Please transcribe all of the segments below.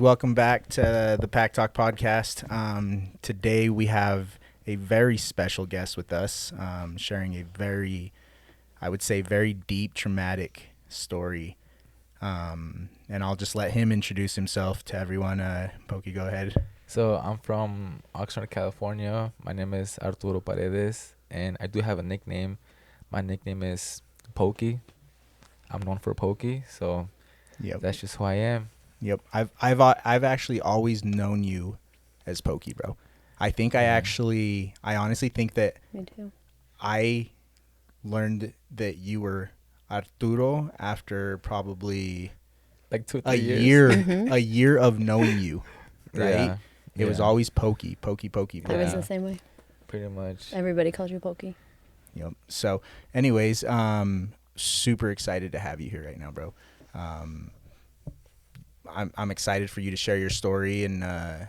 welcome back to the Pacc Talk podcast. Today we have a very special guest with us, sharing a very, I would say, very deep, traumatic story. And I'll just let him introduce himself to everyone. Pokey, go ahead. So I'm from Oxnard, California. My name is Arturo Paredes, and I do have a nickname. My nickname is Pokey. I'm known for Pokey, so that's just who I am. Yep. I've actually always known you as Pokey, bro. I honestly think that Me too. I learned that you were Arturo after probably Like 2-3 a years. a year of knowing you, right? Yeah. It was always Pokey. I was the same way. Pretty much. Everybody calls you Pokey. Yep. So, anyways, super excited to have you here right now, bro. I'm excited for you to share your story, and I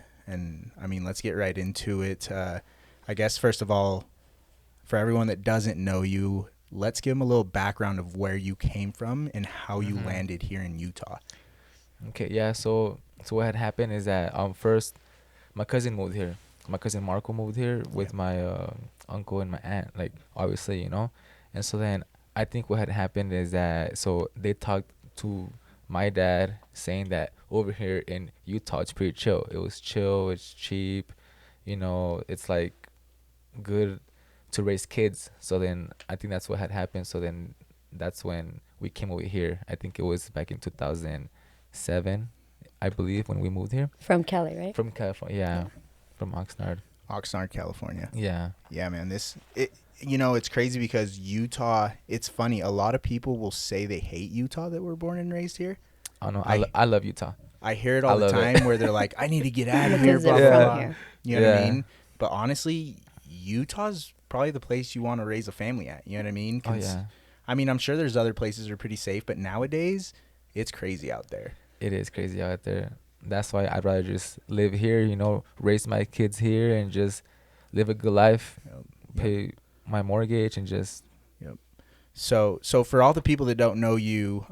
mean, let's get right into it. I guess first of all, for everyone that doesn't know you, let's give them a little background of where you came from and how you landed here in Utah. Okay, yeah. So what had happened is that first, my cousin moved here. My cousin Marco moved here with my uncle and my aunt. Like, obviously, you know. And so then I think what had happened is that they talked to my dad saying that over here in Utah it's pretty chill. It was chill, it's cheap, you know, it's like good to raise kids. So then I think that's what had happened. So then that's when we came over here. I think it was back in 2007, I believe, when we moved here. From Cali, right? From California, yeah. From Oxnard, California. Yeah. Yeah, man. It's crazy because Utah, it's funny. A lot of people will say they hate Utah that were born and raised here. Oh, no. I love Utah. I hear it all the time where they're like, I need to get out of here, Because blah, they're blah, from blah. here. You know what I mean? But honestly, Utah's probably the place you want to raise a family at. You know what I mean? Oh, yeah. I mean, I'm sure there's other places that are pretty safe, but nowadays, it's crazy out there. It is crazy out there. That's why I'd rather just live here, you know, raise my kids here and just live a good life, pay my mortgage and just. Yep. So for all the people that don't know you,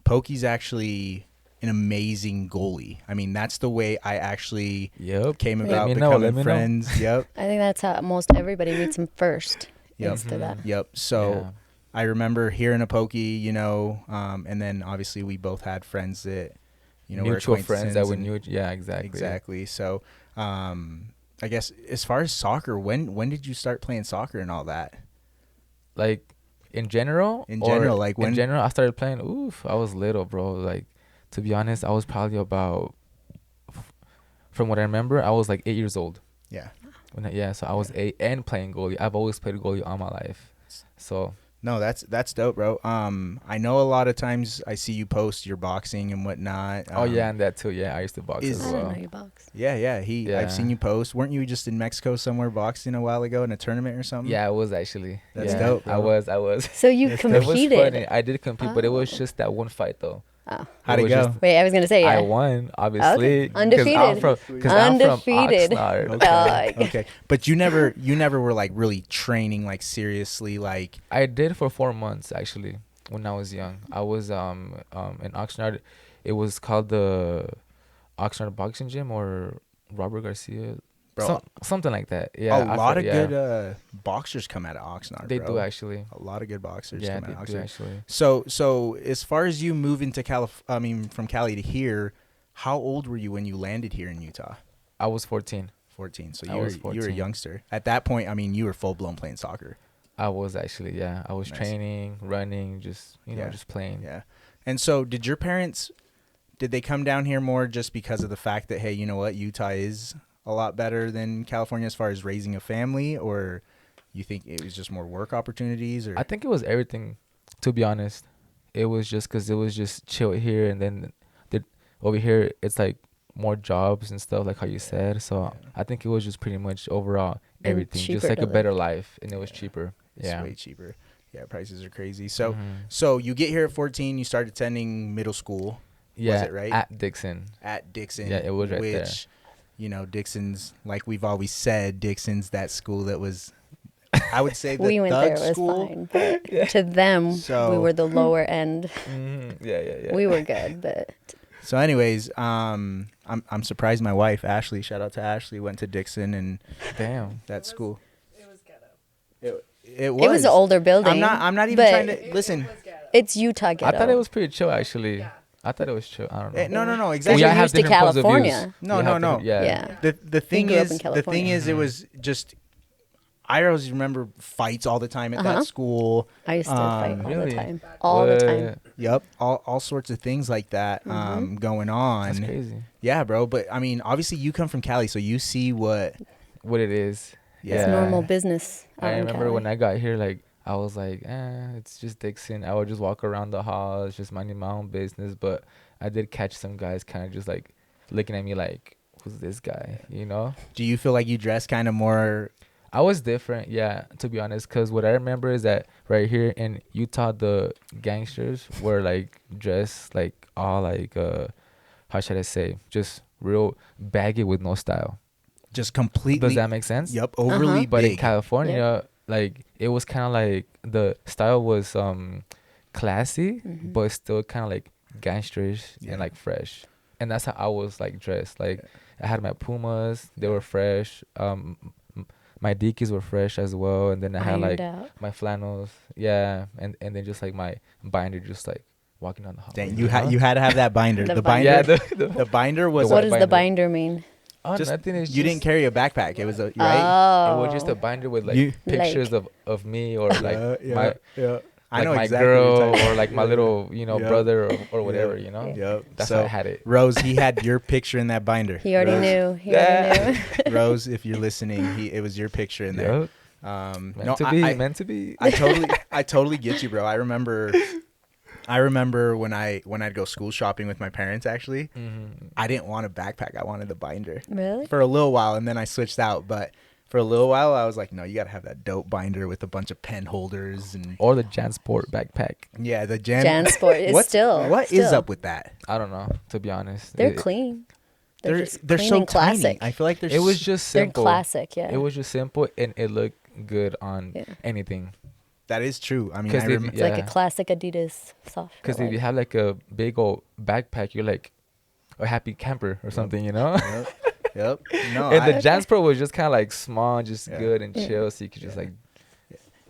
Pokey's actually an amazing goalie. I mean, that's the way I actually came about becoming friends. Yep. I think that's how most everybody meets him first. Yep. To that. Yep. So I remember hearing a Pokey, you know, and then obviously we both had friends that, you know, mutual friends that we knew. Yeah, exactly. Exactly. So, I guess as far as soccer, when did you start playing soccer and all that? Like in general? In general, like when? In general, I started playing. I was little, bro. Like, to be honest, I was probably about, from what I remember, I was like 8 years old. Yeah. So I was 8 and playing goalie. I've always played goalie all my life. So. No, that's dope, bro. I know a lot of times I see you post your boxing and whatnot. And that too. Yeah, I used to box as well. I didn't know you box. Yeah. I've seen you post. Weren't you just in Mexico somewhere boxing a while ago in a tournament or something? Yeah, I was actually. That's dope, bro. I was. So you competed? It was funny. I did compete, but it was just that one fight though. Oh. How'd it go? Wait, I was gonna say I won, obviously. Okay. Undefeated. Because I'm from Oxnard. Okay. But you never were like really training like seriously like. I did for 4 months actually when I was young. I was in Oxnard. It was called the Oxnard Boxing Gym or Robert Garcia. Bro, something like that. Yeah. A lot of good boxers come out of Oxnard. They do actually. A lot of good boxers come out of Oxnard. Do actually. So as far as you moving to from Cali to here, how old were you when you landed here in Utah? I was 14. 14. So you were a youngster. At that point, I mean, you were full blown playing soccer. I was actually, yeah. I was training, running, just just playing. Yeah. And so did your parents they come down here more just because of the fact that, hey, you know what, Utah is a lot better than California as far as raising a family, or you think it was just more work opportunities? Or I think it was everything, to be honest. It was just because it was just chill here, and then over here it's like more jobs and stuff, like how you said. So I think it was just pretty much overall everything, just like a better life, and it was cheaper. It's way cheaper. Yeah, prices are crazy. So so you get here at 14, you start attending middle school. Yeah, was it right? At Dixon. Yeah, it was right there. You know, Dixon's, like we've always said, Dixon's that school that was, I would say, the we went thug there, it school. was fine. But to them, we were the lower end. Yeah. We were good, but So, anyways, I'm surprised my wife Ashley. Shout out to Ashley. Went to Dixon and Damn. that school. It was ghetto. It was. It was an older building. I'm not even but trying to listen. It was ghetto. It's Utah I ghetto. thought it was pretty chill actually. Yeah. I thought it was chill. I don't know. No. Well, Exactly. you're I have used to different points of views. California. No, We no, have no. different- Yeah. Yeah. The thing grew up is, in the thing California. is, it was just. I always remember fights all the time at that school. I used to fight all Really? the time. All the time. What? Yep, all sorts of things like that going on. That's crazy. Yeah, bro. But I mean, obviously, you come from Cali, so you see what. What it is. Yeah. It's normal business. out I in remember Cali. when I got here, like I was like, it's just Dixon. I would just walk around the halls, just minding my own business. But I did catch some guys kind of just like looking at me like, who's this guy? You know? Do you feel like you dress kind of more? I was different, yeah, to be honest, because what I remember is that right here in Utah, the gangsters were like dressed like all like, how should I say, just real baggy with no style. Just completely. Does that make sense? Yep, overly But in big. California, like it was kind of like the style was classy, but still kind of like gangsterish Yeah. and like fresh. And that's how I was like dressed. Like I had my Pumas, they were fresh. My Dickies were fresh as well, and then I had like Ironed out. my flannels, yeah, and then just like my binder, just like walking down the hall. Dang, you had to have that binder. The The binder. binder. Yeah, The binder was. What white does the binder. binder mean? oh, Just- nothing is you just, didn't carry a backpack. It was a right. Oh. It was just a binder with like You- pictures of me or like my yeah. I like know my exactly what you're girl talking or like my little Yeah. brother or whatever, Yeah. you know. Yep. That's so how I had it. Rose, he had your picture in that binder. He already Rose, knew. He already knew. Rose, if you're listening, it was your picture in there. Yep. No, Meant to be. I totally get you, bro. I remember when I'd go school shopping with my parents. Actually, I didn't want a backpack. I wanted the binder Really? for a little while, and then I switched out. But for a little while, I was like, no, you gotta have that dope binder with a bunch of pen holders and Or the Jansport backpack. yeah, the Jansport is What still. is up with that? I don't know, to be honest. They're It- clean. They're just they're clean so and classic. tiny. I feel like It was just They're simple. classic, yeah. It was just simple and it looked good on Yeah. anything. that is true. I mean, 'Cause I they- remember. It's like Yeah. a classic Adidas soft. Because if you have like a big old backpack, you're like a happy camper or something, you know. Yep. No, And the I- Jansport was just kind of like small, just Yeah. good and Yeah. chill, so you could just like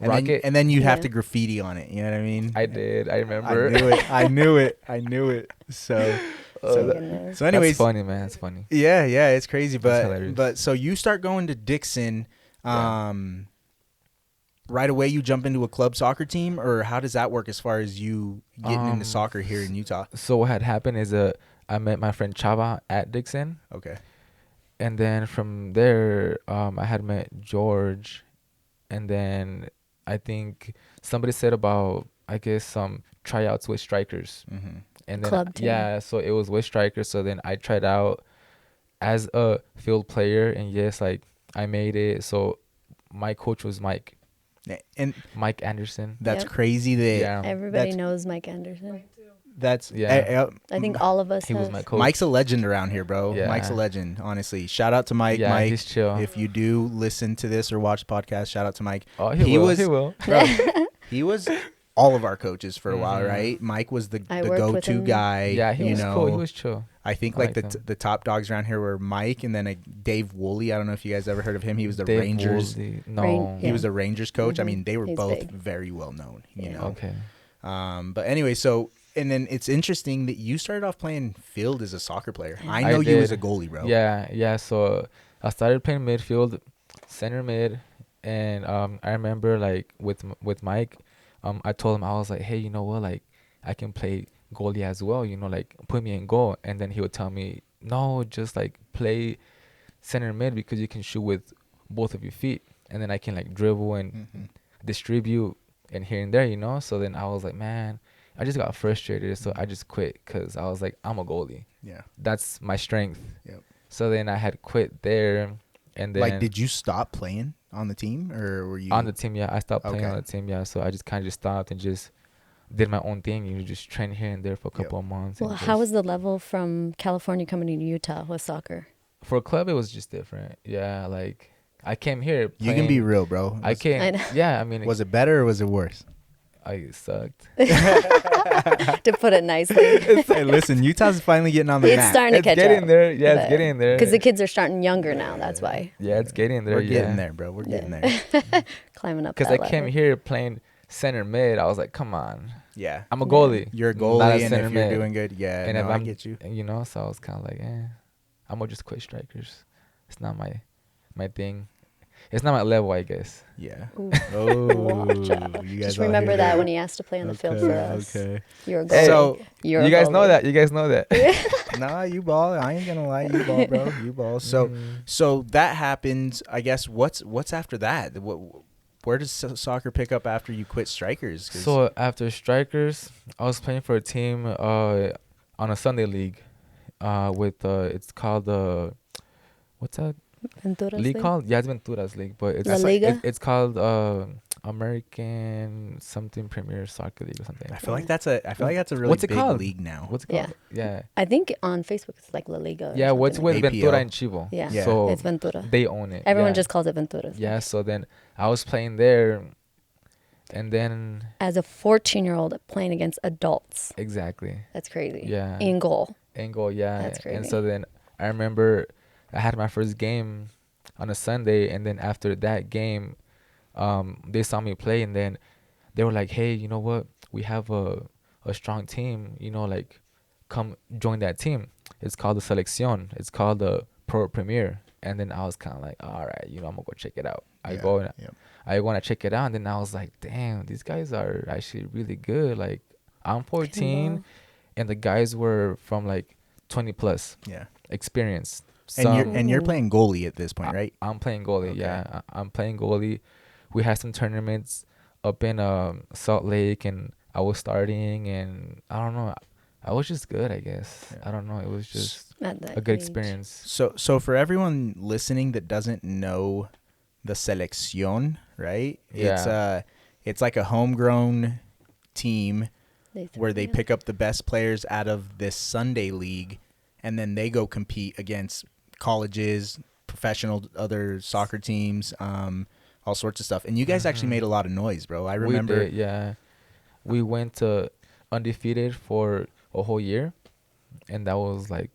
and rock then, it. and then you'd have Yeah. to graffiti on it. You know what I mean? I did. I I remember. knew it. I knew it. So, Goodness. so anyways, That's funny, man. It's funny. yeah, it's crazy. That's But hilarious. so you start going to Dixon, right away. You jump into a club soccer team, or how does that work as far as you getting into soccer here in Utah? So what had happened is I met my friend Chava at Dixon, Okay. and then from there I had met George, and then I think somebody said about I guess some tryouts with strikers, Mm-hmm. and then Club team. yeah, so it was with strikers. So then I tried out as a field player, and yes, like I made it. So my coach was Mike Anderson. That's Yep. crazy that Yeah. Everybody that's- knows Mike Anderson. that's Yeah. I think all of us He was have. my coach. Mike's a legend around here, bro. Yeah. Mike's a legend, honestly. Shout out to Mike. Yeah, Mike, he's chill. if you do listen to this or watch the podcast, shout out to Mike. Oh, he will. He will. Bro, he was all of our coaches for a while, Mhm. right? Mike was the I worked with go-to him. guy. Yeah, he you was know. cool. He was chill. I think I like liked him. the top dogs around here were Mike and then Dave Woolley. I don't know if you guys ever heard of him. He was the Dave Rangers. Woolsey. No. Yeah. He was the Rangers coach. I Mhm. mean, they were He's both big. very well known. You Yeah. know. Okay. But anyway, so and then it's interesting that you started off playing field as a soccer player. I I know you as a did. goalie, bro. Yeah. So I started playing midfield, center mid, and I remember like with Mike, I told him I was like, hey, you know what, like I can play goalie as well. You know, like put me in goal, and then he would tell me, no, just like play center mid because you can shoot with both of your feet, and then I can like dribble and Mhm. distribute and here and there, you know. So then I was like, man, I just got frustrated, so I just quit because I was like, I'm a goalie. Yeah. That's my strength. Yep. So then I had quit there, and then Like, did you stop playing on the team, or were you on the team? Yeah, I stopped playing Okay. on the team. Yeah, so I just kind of just stopped and just did my own thing. You know, just train here and there for a Yep. couple of months. Well, and how just- was the level from California coming to Utah with soccer? for a club? It was just different. Yeah, like I came here. You can be playing- real, bro. I I came. know. Yeah, I mean, Was it better or was it worse? I sucked. to put it nicely. Hey, listen, Utah's finally getting on the It's map. starting to It's catch getting up. there. Yeah, it's getting there. Because the kids are starting younger now. That's why. Yeah, it's getting there. We're yeah. getting there, bro. We're getting Yeah. there. Climbing up Because that I came ladder. here playing center mid. I was like, come on. Yeah. I'm a goalie. You're a not goalie, and center if you're mid. doing good, yeah, And no, if I I'm, get you. you know, so I was kind of like, I'm gonna just quit strikers. It's not my thing. It's not my level, I guess. Yeah. Ooh. Oh, Watch out. you guys Just all remember hear that when he asked to play on the field for us. Okay. You're a goalie. Hey, So, You're You a guys know goalie. that. You guys know that. nah, you ball. I ain't gonna lie, you ball, bro. You ball. So, so that happens. I guess what's after that? Where does soccer pick up after you quit strikers? 'Cause- So after strikers, I was playing for a team on a Sunday league with it's called what's that Ventura's league League? called? Yeah, it's Ventura's league, but it's La Liga? it's called American something Premier Soccer League or something. I feel like that's a really What's it big called? league now. What's it Yeah. called? Yeah. I think on Facebook it's like La Liga. or Yeah, what's something with like APL. Ventura and Chivo? that. Yeah, Yeah. So it's Ventura. they own it. Everyone yeah. just calls it Ventura. Yeah, so then I was playing there, and then As a 14-year-old playing against adults. exactly. That's crazy. Yeah. In goal. Angle, yeah. That's And crazy. so then I remember I had my first game on a Sunday, and then after that game, they saw me play, and then they were like, "Hey, you know what? We have a strong team. You know, like, come join that team. It's called the Selección. It's called the Pro Premier." And then I was kind of like, "All right, you know, I'm gonna go check it out." I Yeah, go and yep. I want to check it out, and then I was like, "Damn, these guys are actually really good." Like, I'm 14, ball. and the guys were from like 20 plus Yeah. experience. And you're Ooh. playing goalie at this point, right? I'm playing goalie. Okay. Yeah, I'm playing goalie. We had some tournaments up in Salt Lake, and I was starting, and I don't know. I was just good, I guess. Yeah. I don't know. It was just At that a good age. experience. So for everyone listening that doesn't know the Selección, right? Yeah. It's like a homegrown team They where they yeah. pick up the best players out of this Sunday league, and then they go compete against colleges, professional other soccer teams, all sorts of stuff. And you guys actually made a lot of noise, bro. I remember. We did, yeah. We went undefeated for a whole year, and that was like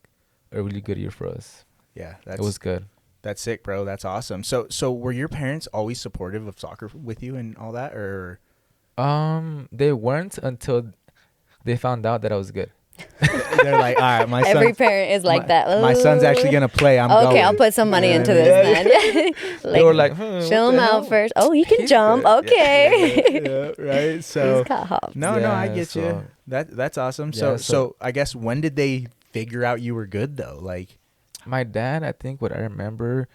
a really good year for us. Yeah, It was good. that's sick, bro. That's awesome. So were your parents always supportive of soccer with you and all that, or They weren't until they found out that I was good. they're like, all right, my Every son, parent is like that. my son's actually gonna play. I'm Okay, going. I'll put some money You know into what I this then. They were like, chill what him the out hell? first. Oh, he can He's jump. good. Okay. Yeah, right. So He's got hops. no, I Yeah, get you. so- That's awesome. Yeah, So so- I guess when did they figure out you were good though? Like, My dad, I think what I remember,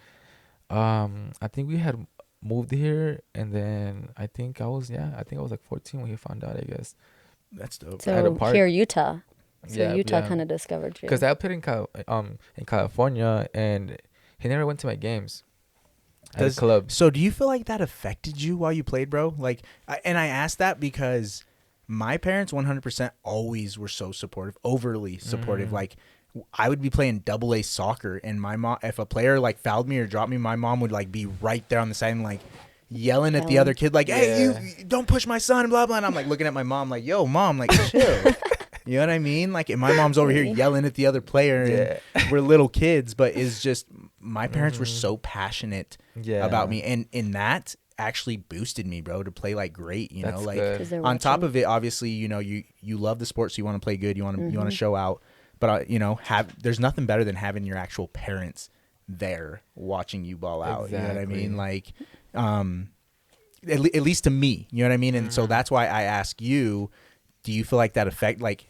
I think we had moved here, and then I think I was like 14 when he found out, I guess. that's dope. At a So park. here, Utah. So Yeah, Utah yeah. kind of discovered you. Because I played in California, and he never went to my games at Does- the club. So do you feel like that affected you while you played, bro? Like, and I asked that because my parents 100% always were so supportive, overly supportive. Like, I would be playing AA soccer, and my mom, if a player like fouled me or dropped me, my mom would like be right there on the side and like yelling at the Yelling. other kid, like, "Hey, Yeah. you don't push my son," blah blah. And I'm like looking at my mom, like, "Yo, mom, like, chill." You know what I mean? Like, and my mom's over here yelling at the other player, and we're little kids, but it's just my parents were so passionate Yeah. about me, and in that actually boosted me, bro, to play like great. You know, That's like good. 'Cause they're on top watching. of it, obviously, you know, you love the sport, so you want to play good, you want to show out, but you know, there's nothing better than having your actual parents there watching you ball out. You know what I Exactly. mean? Like, at least to me, you know what I mean? And so that's why I ask you, do you feel like that affect, like,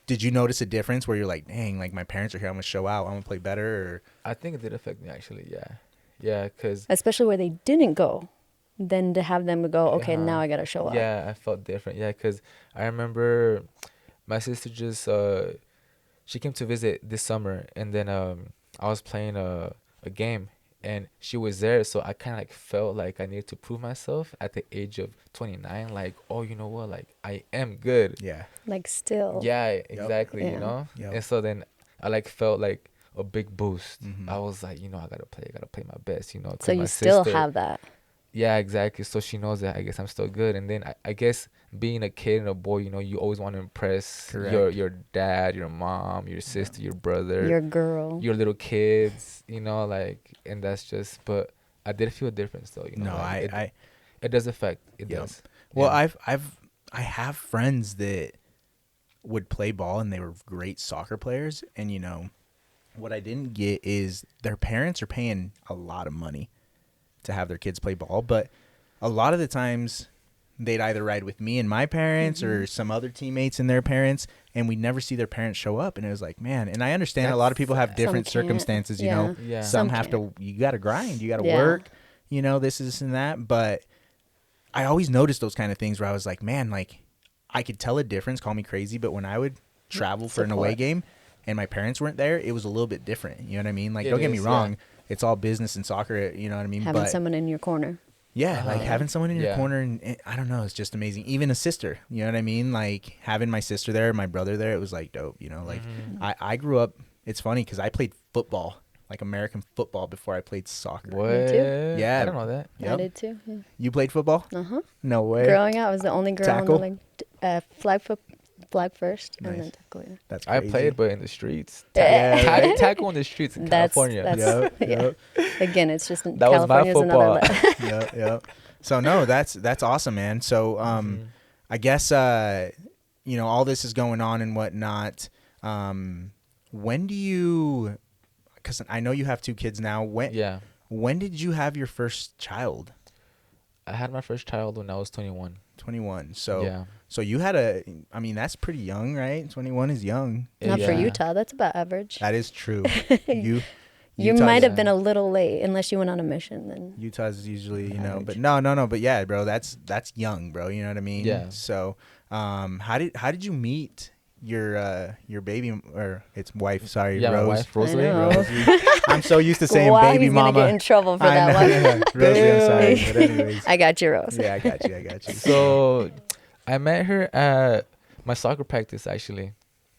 did you notice a difference where you're like, dang, like my parents are here, I'm gonna show out, I'm gonna play better? Or I think it did affect me, actually. Yeah, because Especially where they didn't go. Then to have them go, okay, Uh-huh. now I got to show up. yeah, I felt different. Yeah, because I remember my sister just she came to visit this summer, and then I was playing a game, and she was there, so I kind of like felt like I needed to prove myself at the age of 29. Like, oh, you know what? Like, I am good. yeah, Like still. Yeah, exactly. Yeah. You know, Yep. and so then I like felt like a big boost. Mhm. I was like, you know, I gotta play my best. You know, 'cause So my you still sister- have that. Yeah, exactly. So she knows that I guess I'm still good. And then I guess being a kid and a boy, you always want to impress Correct. your dad, your mom, your sister, your brother, Your girl. your little kids, like, and that's just. But I did feel a difference though. No, like I it does affect. It Yep. does. well, Yeah. I have friends that would play ball and they were great soccer players, and what I didn't get is their parents are paying a lot of money to have their kids play ball, but a lot of the times they'd either ride with me and my parents or some other teammates and their parents, and we'd never see their parents show up. And it was like, man, and I understand a lot of people have different Some can't. circumstances, Yeah. Yeah. Some Some have to, you got to grind, you got to Yeah. work, this and that. But I always noticed those kind of things where I was like, man, like I could tell a difference, call me crazy, but when I would travel for an away Support. game and my parents weren't there, it was a little bit different. You know what I mean? Like, It don't get me is, wrong. yeah. It's all business and soccer, you know what I mean? Having but someone in your corner. yeah, like Uh-huh. having someone in your Yeah. corner, and I don't know, it's just amazing. Even a sister, you know what I mean? Like having my sister there, my brother there, it was like dope, Like Mhm. I grew up, it's funny because I played football, like American football, before I played soccer. What? too. Yeah. I don't know that. I Yep. did too. Yeah. You played football? Uh-huh. No way. Growing up, I was the only girl Tackle? on the flag first, and Nice. then tackle. Yeah. That's I crazy. played, but in the streets. Yeah, Tackle in the streets in That's- California. that's- Yep, yep, Again, it's just in That was my California's another. football. yep, yep. So no, that's awesome, man. So Mhm. I guess all this is going on and whatnot. When do you? Because I know you have 2 kids now. Yeah. When did you have your first child? I had my first child when I was 21. 21. So yeah. so you had that's pretty young, right? 21 is young. Not for Yeah. Utah. That's about average. That is true. You You Utah's- might have been a little late unless you went on a mission. Then Utah's usually, Average. but no, but yeah, bro, that's young, bro. You know what I mean? Yeah. So, how did you meet your baby or its wife? Sorry, Yeah, Rose. my wife, Rosalie. know. Rosie. I'm so used to saying wow, baby he's gonna mama. get in trouble for I that know. one. Rosie, I'm sorry, but anyways. I got you, Rose. Yeah, I got you. So I met her at my soccer practice, actually.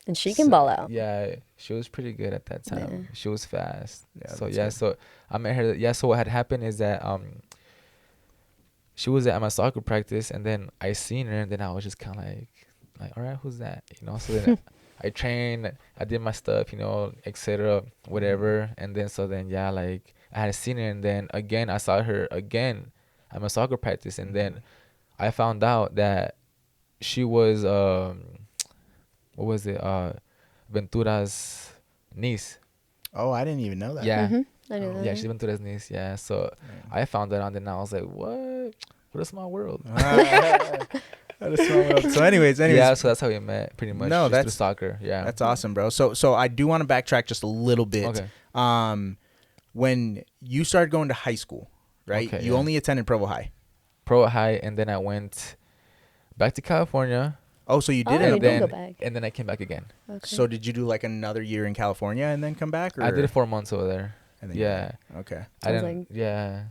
And she can ball out. Yeah, she was pretty good at that time. Yeah. She was fast. Yeah, So that's yeah, good. so I met her. Yeah, so what had happened is that she was at my soccer practice, and then I seen her, and then I was just kind of like, all right, who's that? So then I trained, I did my stuff, etc., whatever, and then yeah, like I had seen her, and then again I saw her again at my soccer practice, and then I found out that she was what was it? Ventura's niece. Oh, I didn't even know that. Yeah. I knew that. Yeah, she's Ventura's niece. Yeah. So I found that out, and then I was like, what? What a small world. That is so. So, anyways, Yeah, so that's how we met, pretty much. No, just that's- through soccer. Yeah. that's awesome, bro. So I do want to backtrack just a little bit. Okay. When you started going to high school, right? Okay, You yeah. only attended Provo High. Pro high, and then I went back to California, Oh, so you Oh, did you it. and did then go back. and then I came back again. Okay. So did you do like another year in California and then come back? Or? I did 4 months over there. And then Yeah. Okay. I Sounds didn't. Yeah.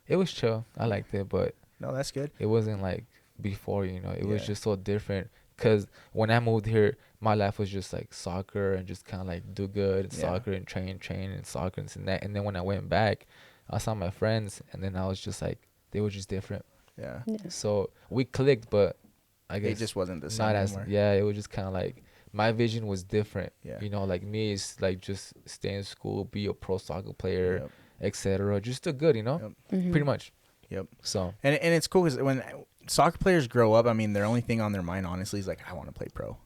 It was chill. I liked it, but No, that's good. it wasn't like before, it was Yeah. just so different. Because when I moved here, my life was just like soccer and just kind of like do good, Yeah. soccer and train and soccer and this and that. And then when I went back, I saw my friends, and then I was just like, they were just different. Yeah. Yeah. So we clicked, but I guess It just wasn't the same not as anymore. yeah. It was just kind of like my vision was different. Yeah. Like me is like just stay in school, be a pro soccer player, Yep. etc. Just do good, Yep. Mhm. pretty much. Yep. So And it's cool because when soccer players grow up, I mean, their only thing on their mind, honestly, is like, I want to play pro.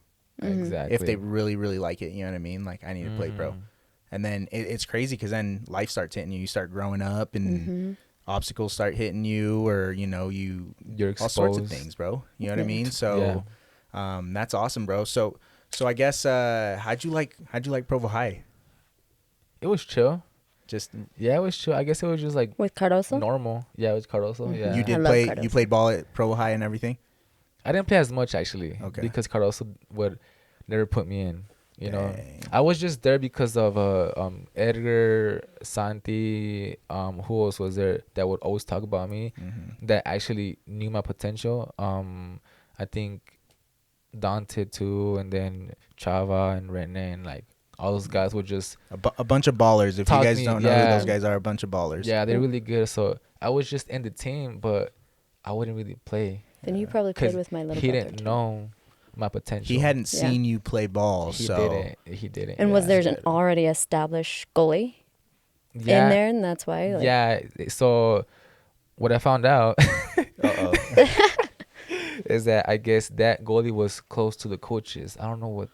exactly. If they really, really like it, you know what I mean? Like, I need to play pro. Mhm. And then it's crazy because then life starts hitting you. You start growing up and Mhm. obstacles start hitting you, or You're all sorts of exposed. things, bro. You know what I Yeah. mean? So, that's awesome, bro. So I guess how'd you like Provo High? It was chill. Just Yeah, it was chill. I guess it was just like With Cardoso? normal. Yeah, it was Cardoso. Mhm. Yeah. you I did love play. Cardoso. You played ball at Provo High and everything. I didn't play as much actually. Okay. Because Cardoso would never put me in. Dang. I was just there because of Edgar, Santi, who else was there that would always talk about me, Mm-hmm. that actually knew my potential. I think Dante too, and then Chava and Rene, and like all those guys would just A bunch of ballers. If you Taught guys me, don't know who yeah. those guys are, a bunch of ballers. yeah, they're really good. So I was just in the team, but I wouldn't really play Then you probably played because with my little he brother. didn't too. know my potential. He hadn't Yeah. seen you play ball, He so didn't. He didn't. And was yeah. there an already established goalie Yeah, in there, and that's why? Like, yeah. So what I found out uh-oh. is that I guess that goalie was close to the coaches. I don't know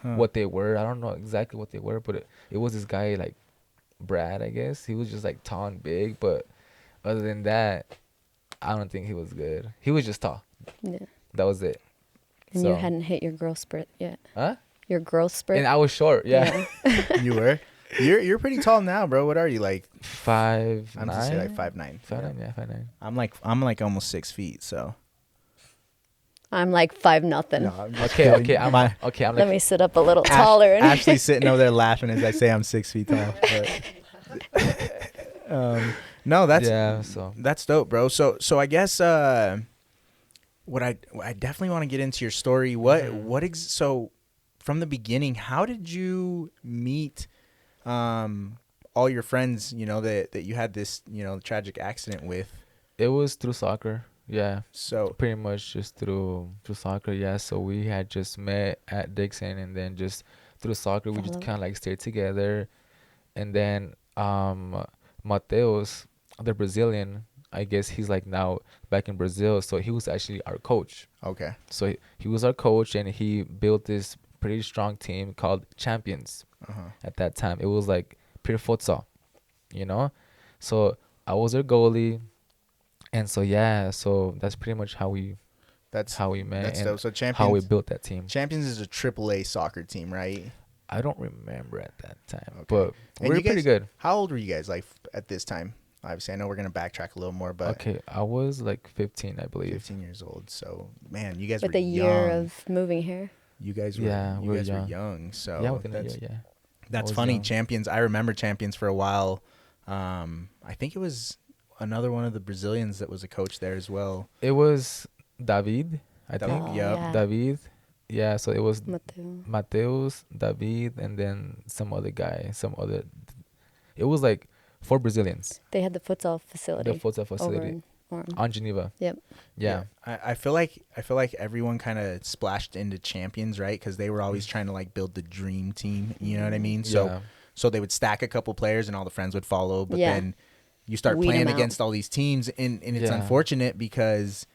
what they were. I don't know exactly what they were, but it was this guy like Brad, I guess. He was just like tall and big, but other than that, I don't think he was good. He was just tall. Yeah. That was it. And So- you hadn't hit your growth spurt yet. Huh? Your growth spurt. And I was short. Yeah. You were? You're pretty tall now, bro. What are you like? 5'9". I'm just say like 5'9". 5'9", yeah, 5'9". I'm like almost 6 feet. So I'm like 5'0". no, I'm just Okay, kidding. okay, I'm My- I'm Let like me sit up a little taller. And Ashley's sitting over there laughing as I say I'm 6 feet tall. But, no, that's yeah. So that's dope, bro. So I guess what I definitely want to get into your story. So from the beginning, how did you meet all your friends, you know, that you had this, you know, tragic accident with? it was through soccer. Yeah, So pretty much just through soccer. Yeah. So we had just met at Dixon, and then just through soccer we just Follow. kind of like stayed together, and then Mateus, the Brazilian, I guess he's like now back in Brazil. So he was actually our coach. okay. So he was our coach, and he built this pretty strong team called Champions. At that time, it was like pure futsal, you know. So I was their goalie, and so yeah, so that's pretty much how we met That's and dope. So how we Champions built that team. Champions is a AAA soccer team, right? I don't remember at that time, Okay. but And we were you pretty guys- good. How old were you guys like at this time? Obviously, I know we're gonna backtrack a little more, but Okay, I was like 15, I believe. 15 years old. So man, you guys with were the year young. of moving here. You guys were Yeah, we you were guys were young. young. So Yeah, within a that's year. Yeah. that's was funny. young. Champions. I remember Champions for a while. I think it was another one of the Brazilians that was a coach there as well. It was David, I think. Oh, Yep. yeah. David. Yeah, so it was Mateo. Mateus, David, and then some other guy, it was like 4 Brazilians. They had the futsal facility. The futsal over facility in Orem. on Geneva. Yep. Yeah. I feel like everyone kind of splashed into Champions, right? Because they were always trying to like build the dream team. You know what I mean? So Yeah. so they would stack a couple players and all the friends would follow, but Yeah. then you start Weed 'em playing out. against all these teams, and it's Yeah. unfortunate because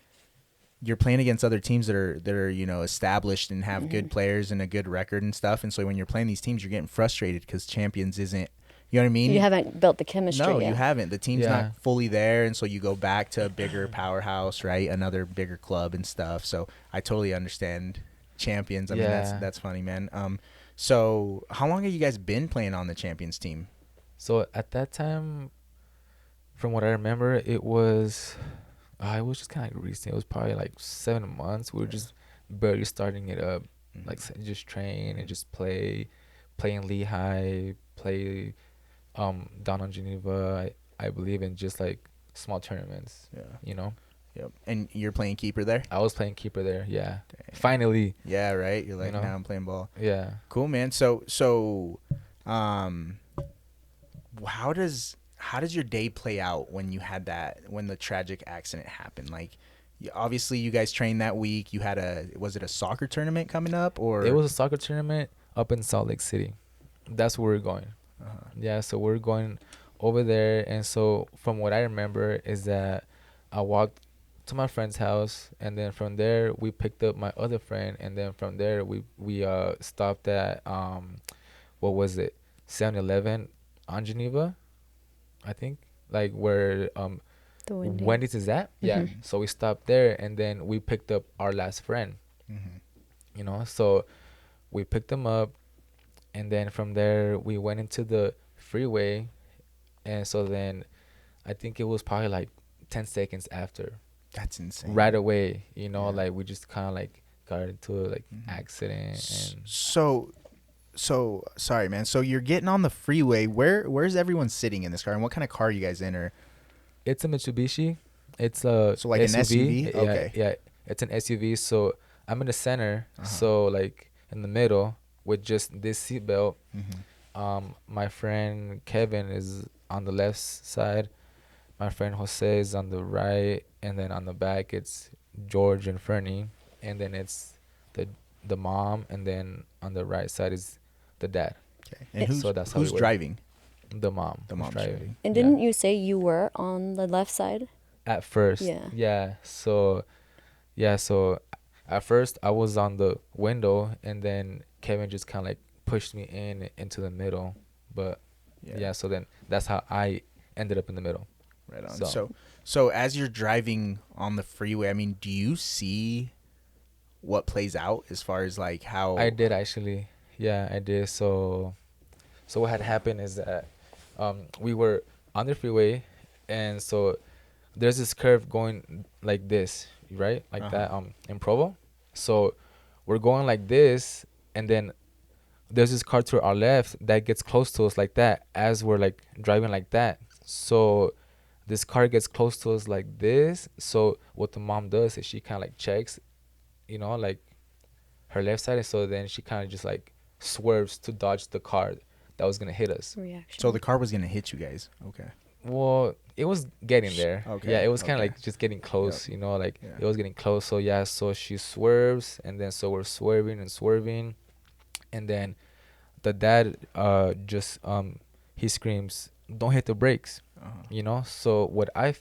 you're playing against other teams that are you know established and have good players and a good record and stuff, and so when you're playing these teams, you're getting frustrated because Champions isn't. You know what I mean? You haven't built the chemistry No, yet. you haven't. The team's Yeah. not fully there, and so you go back to a bigger powerhouse, right? Another bigger club and stuff. So I totally understand Champions. I mean, Yeah. that's funny, man. So how long have you guys been playing on the Champions team? So at that time, from what I remember, it was just kind of like recent. It was probably like 7 months. We were just barely starting it up, like just train and just play in Lehigh, play down on Geneva, I believe, in just like small tournaments. Yeah. You know, Yep. And you're playing keeper there? I was playing keeper there. Yeah, finally. Yeah, right. You're like, You know? now I'm playing ball. Yeah. Cool, man. So, how does your day play out when you had when the tragic accident happened? Like, obviously you guys trained that week. You had was it a soccer tournament coming up, or It was a soccer tournament up in Salt Lake City. That's where we're going. Yeah, so we're going over there, and so from what I remember is that I walked to my friend's house, and then from there we picked up my other friend, and then from there we stopped at what was it, 7-Eleven on Geneva, I think, like where The Wendy. Wendy's is at. Yeah, so we stopped there, and then we picked up our last friend. You know, so we picked them up, and then from there we went into the freeway, and so then I think it was probably like 10 seconds after, That's insane. right away, you know, Yeah. like we just kind of like got into a like accident. And So sorry, man. So you're getting on the freeway. Where's everyone sitting in this car, and what kind of car are you guys in? Or it's a Mitsubishi. It's a So like an SUV? Yeah, Okay. yeah, it's an SUV. So I'm in the center, so like in the middle with just this seatbelt. Mm-hmm. My friend Kevin is on the left side. My friend Jose is on the right, and then on the back it's George and Fernie, and then it's the the mom, and then on the right side is the dad. Okay. And So that's how who's we were. driving? The mom. The was mom's driving. And Yeah. didn't you say you were on the left side? At first. Yeah. Yeah. So at first I was on the window, and then Kevin just kind of like pushed me into the middle. But yeah, so then that's how I ended up in the middle. Right on. So- So as you're driving on the freeway, I mean, do you see what plays out as far as like how I did actually. Yeah, I did. So what had happened is that we were on the freeway, and so there's this curve going like this, right? Like Uh-huh. that in Provo. So we're going like this, and then there's this car to our left that gets close to us like that as we're like driving like that. So this car gets close to us like this. So what the mom does is she kind of like checks, like her left side. And so then she kind of just like swerves to dodge the car that was going to hit us. Reaction. So the car was gonna hit you guys. Okay. Well, it was getting there. Okay, Yeah, it was kind of okay. like just getting close, like Yeah. it was getting close. So yeah, so she swerves, and then so we're swerving and swerving, and then the dad just he screams, "Don't hit the brakes." Uh-huh. So what I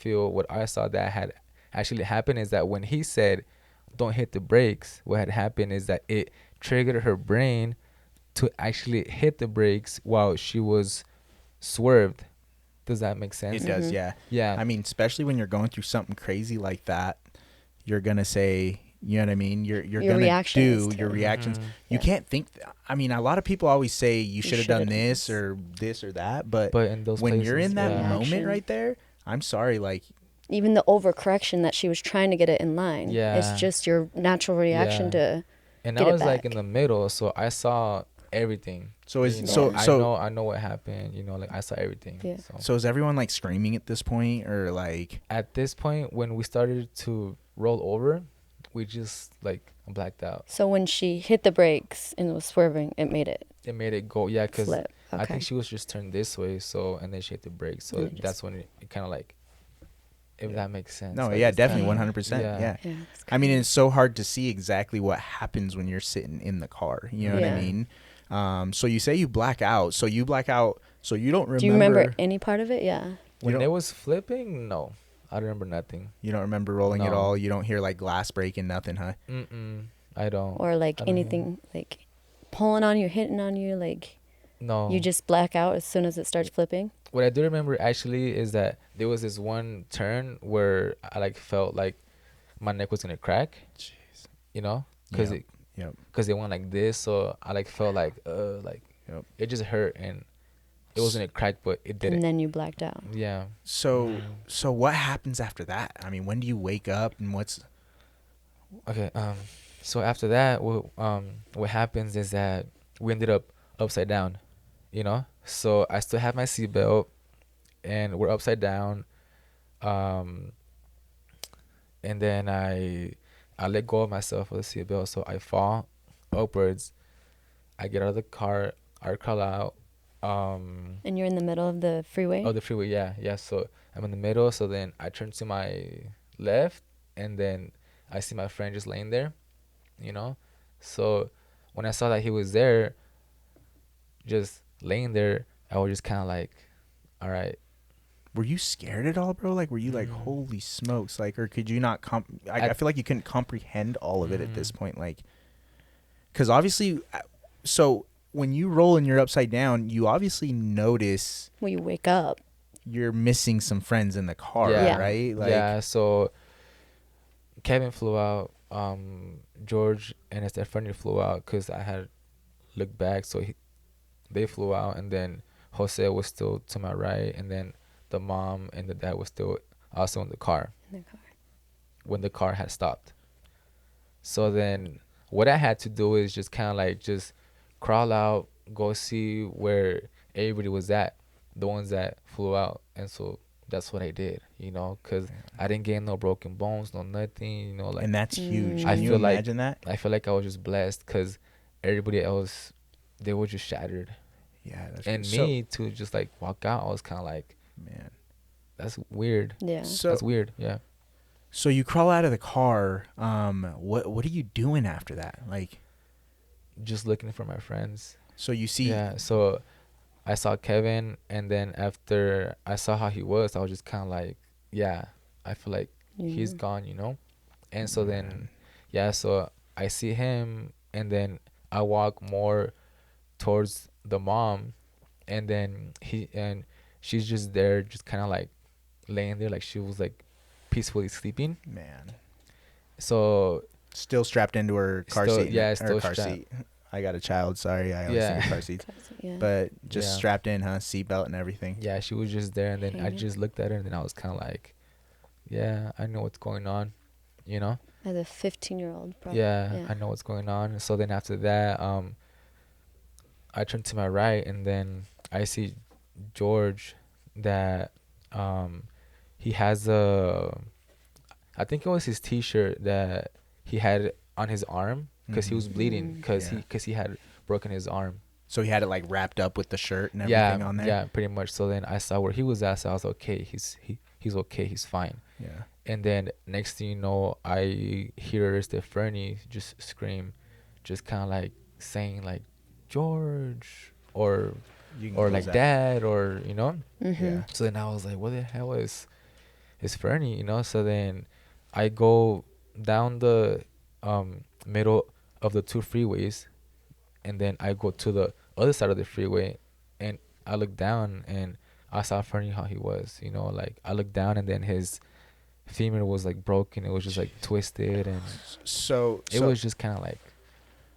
saw that had actually happened is that when he said, "Don't hit the brakes," what had happened is that it triggered her brain to actually hit the brakes while she was swerved. Does that make sense? It does, yeah. Yeah. I mean, especially when you're going through something crazy like that, you're gonna say, you know what I mean? You're Your gonna reaction is do to- your reactions. Mhm. You Yeah. can't think. I mean, a lot of people always say you should have shoulda done done this this. or this or that, but But in those when places, you're in that yeah. moment Reaction. right there, I'm sorry, like Even the overcorrection that she was trying to get it in line. Yeah. It's just your natural reaction Yeah. to. And get I it was like in back. the middle, so I saw everything. so is You know, so Yeah. so I know what happened. Like I saw everything. Yeah. so is everyone like screaming at this point or like At this point, when we started to roll over, we just like blacked out. So when she hit the brakes and was swerving, it made it It made it go, yeah, because flip. Okay. I think she was just turned this way, and then she hit the brakes. So And it that's when it kind of like, if that makes sense. no, like, yeah, it's definitely kinda- 100%. Yeah. Yeah. That's I mean, crazy. it's so hard to see exactly what happens when you're sitting in the car. You know what I Yeah. mean? So you say you black out. So you black out. So you don't remember. Do you remember any part of it? Yeah. When don't- it was flipping, no, I remember nothing. You don't remember rolling at No. all. You don't hear like glass breaking, nothing, huh? I don't. Or like I don't know. anything like pulling on you, hitting on you, like No. you just black out as soon as it starts flipping. What I do remember actually is that there was this one turn where I like felt like my neck was gonna crack. Jeez. Because Yep. Yep. it went like this, so I like felt like Yep. it just hurt, and it wasn't a crack, but it didn't. And then you blacked out. Yeah. So what happens after that? I mean, when do you wake up and what's? Okay. So after that, what happens is that we ended up upside down. So I still have my seatbelt, and we're upside down. And then I let go of myself of the seatbelt, so I fall upwards. I get out of the car. I crawl out. And you're in the middle of the freeway. Oh, the freeway, yeah. So I'm in the middle. So then I turn to my left, and then I see my friend just laying there. So when I saw that he was there, just laying there, I was just kind of like, all right. Were you scared at all, bro? Like, were you like, holy smokes? Like, or could you not I feel like you couldn't comprehend all of it at this point. Like, because obviously, so when you roll and you're upside down, you obviously notice When you wake up. you're missing some friends in the car, Yeah. right? Like, Yeah. So Kevin flew out. George and his friend flew out because I had looked back. So they flew out, and then Jose was still to my right, and then the mom and the dad was still also in the car In the car. when the car had stopped. So then what I had to do is just kind of like just crawl out, go see where everybody was at, the ones that flew out. And so that's what I did, because I didn't get no broken bones, no nothing, like and that's huge. I Can you feel like- imagine that? I feel like I was just blessed because everybody else they were just shattered. Yeah, that's And so, me to just like walk out, I was kind of like, man. that's weird. Yeah. So That's weird. Yeah. so you crawl out of the car. What are you doing after that? Like, Just looking for my friends. so you see. Yeah. So I saw Kevin, and then after I saw how he was, I was just kind of like, yeah, I feel like he's Yeah. gone, And so then, Man. yeah, so I see him, and then I walk more towards the mom, and then she's just there, just kind of like laying there, like she was like peacefully sleeping. Man. So Still strapped into her car Still- seat. yeah, or still car strapped. seat. I got a child. Sorry, I always think of Yeah. car seats. Yeah. But just Yeah. strapped in, huh? Seatbelt and everything. yeah, she was just there, and then I Hanging. just looked at her, and then I was kind of like, yeah, I know what's going on, As a 15-year-old, probably. Yeah, I know what's going on. So then after that, I turn to my right, and then I see George that he has I think it was his T-shirt that he had on his arm because he was bleeding because Yeah. he had broken his arm. So he had it like wrapped up with the shirt and Yeah, everything on there. yeah, pretty much. So then I saw where he was at, so I was okay. He's okay. He's fine. Yeah. And then next thing you know, I hear Stephanie just scream, just kind of like saying like George or You can or close like that. dad or Yeah. So then I was like, what the hell is Fernie? So then I go down the middle of the two freeways, and then I go to the other side of the freeway, and I look down and I saw Fernie how he was. Like I looked down, and then his femur was like broken. It was just like twisted, and So it was just kind of like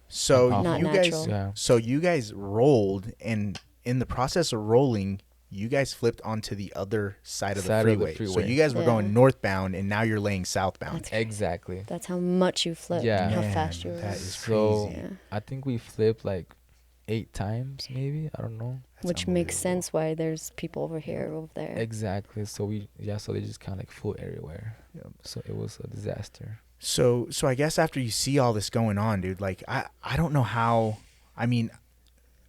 so Not you natural. guys Yeah. so you guys rolled, and in the process of rolling, you guys flipped onto the other side of the Side of the freeway. So freeway. you guys were Yeah. going northbound, and now you're laying southbound. That's crazy. exactly. That's how much you flipped. Yeah. How Man, fast you were. that is So crazy. Yeah. I think we flipped like 8 times, maybe. I don't know. That's Which makes unbelievable. sense why there's people over here, over there. Exactly. So so they just kind of like flew everywhere. Yep. So it was a disaster. So I guess after you see all this going on, dude, like I don't know how. I mean,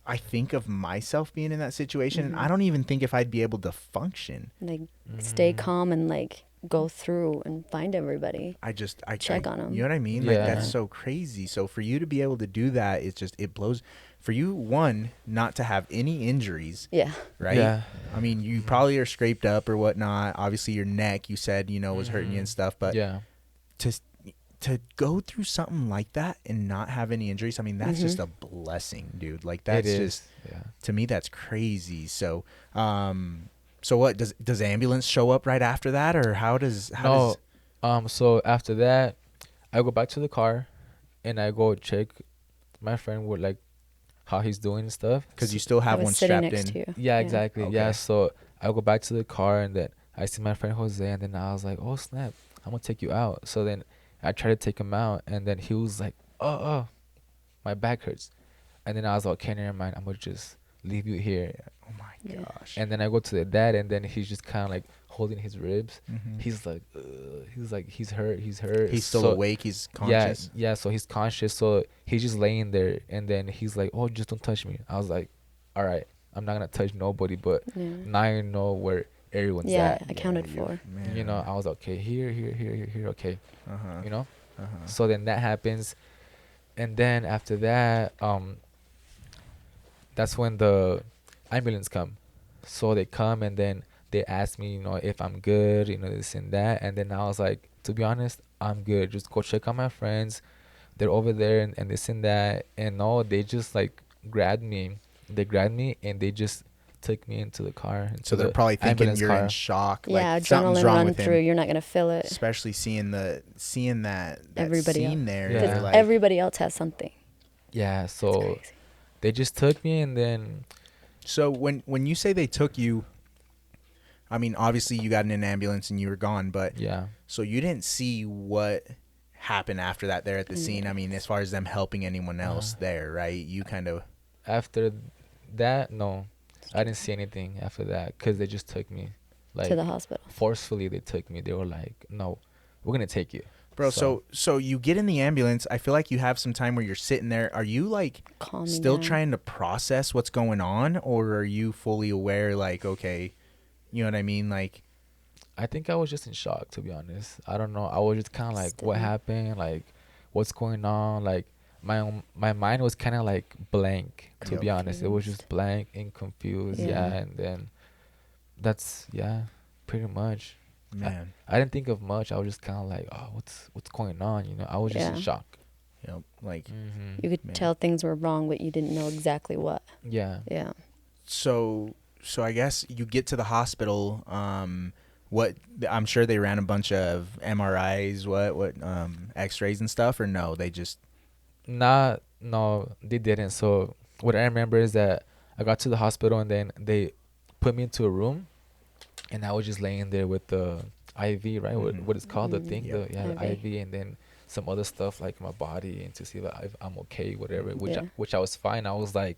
I think of myself being in that situation, and I don't even think if I'd be able to function. Like, Mm. stay calm and like go through and find everybody. I Check on 'em. You know what I mean? Like Yeah. that's so crazy. So for you to be able to do that, it's just it blows. For you, one, not to have any injuries, Yeah. right? Yeah. I mean, you probably are scraped up or whatnot. Obviously, your neck, you said, was hurting you and stuff. But yeah. to go through something like that and not have any injuries, I mean, that's just a blessing, dude. Like that's It is. just Yeah. to me, that's crazy. So, so what does ambulance show up right after that, or how does So after that, I go back to the car, and I go check my friend with like how he's doing and stuff. because you still I have was one sitting strapped next in? to you. Yeah, exactly. Yeah, Okay. so I go back to the car, and then I see my friend Jose, and then I was like, oh snap, I'm gonna take you out. So then I tried to take him out, and then he was like, oh, my back hurts. And then I was like, okay, never mind, I'm gonna just leave you here. Oh my Yeah. gosh. And then I go to the dad, and then he's just kind of like holding his ribs. Mhm. He's like, he's hurt. He's still So- awake. He's conscious. Yeah, so he's conscious. So he's just laying there, and then he's like, oh, just don't touch me. I was like, all right, I'm not gonna touch nobody, but Yeah. now I know where everyone's Yeah, at. accounted you- for. man. I was okay, here, okay. Uh-huh. Uh-huh. So then that happens, and then after that, that's when the ambulance come. So they come, and then they ask me, if I'm good, this and that. And then I was like, to be honest, I'm good. Just go check on my friends. They're over there, and this and that. And no, they just like grabbed me. They grabbed me, and they just took me into the car. So into they're the probably thinking ambulance you're car. in shock. Yeah, like something's adrenaline wrong run with through. him. You're not gonna feel it. Especially seeing that Everybody scene else. there. Yeah. you're Because like, everybody else has something. Yeah, It's so crazy. they just took me, and then So when you say they took you, I mean, obviously you got in an ambulance and you were gone, but yeah. so you didn't see what happened after that there at the scene. I mean, as far as them helping anyone else there, right? You kind of After that, no, I didn't see anything after that because they just took me, like To the hospital. forcefully. They took me. They were like, "No, we're gonna take you." Bro, so you get in the ambulance. I feel like you have some time where you're sitting there. Are you like Calming still down. trying to process what's going on, or are you fully aware? Like, okay, you know what I mean? Like, I think I was just in shock, to be honest. I don't know. I was just kind of like, what Still. happened? Like, what's going on? Like, my mind was kind of like blank, to be honest. It was just Confused. blank and confused. Yeah. Yeah, and then that's pretty much. man, I didn't think of much. I was just kind of like, oh, what's going on? You know, I was just in Yeah. shock. you know, like, Mm-hmm. You could Man. tell things were wrong, but you didn't know exactly what. Yeah. Yeah. so I guess you get to the hospital. What I'm sure they ran a bunch of MRIs, what X-rays and stuff, or no? They just No, they didn't. So what I remember is that I got to the hospital and then they put me into a room, and I was just laying there with the IV, right? Mhm. What it's called, the Mhm. thing, Yep. the IV. IV, and then some other stuff like my body, and to see that I'm okay, whatever. Yeah. Which I was fine. I was like,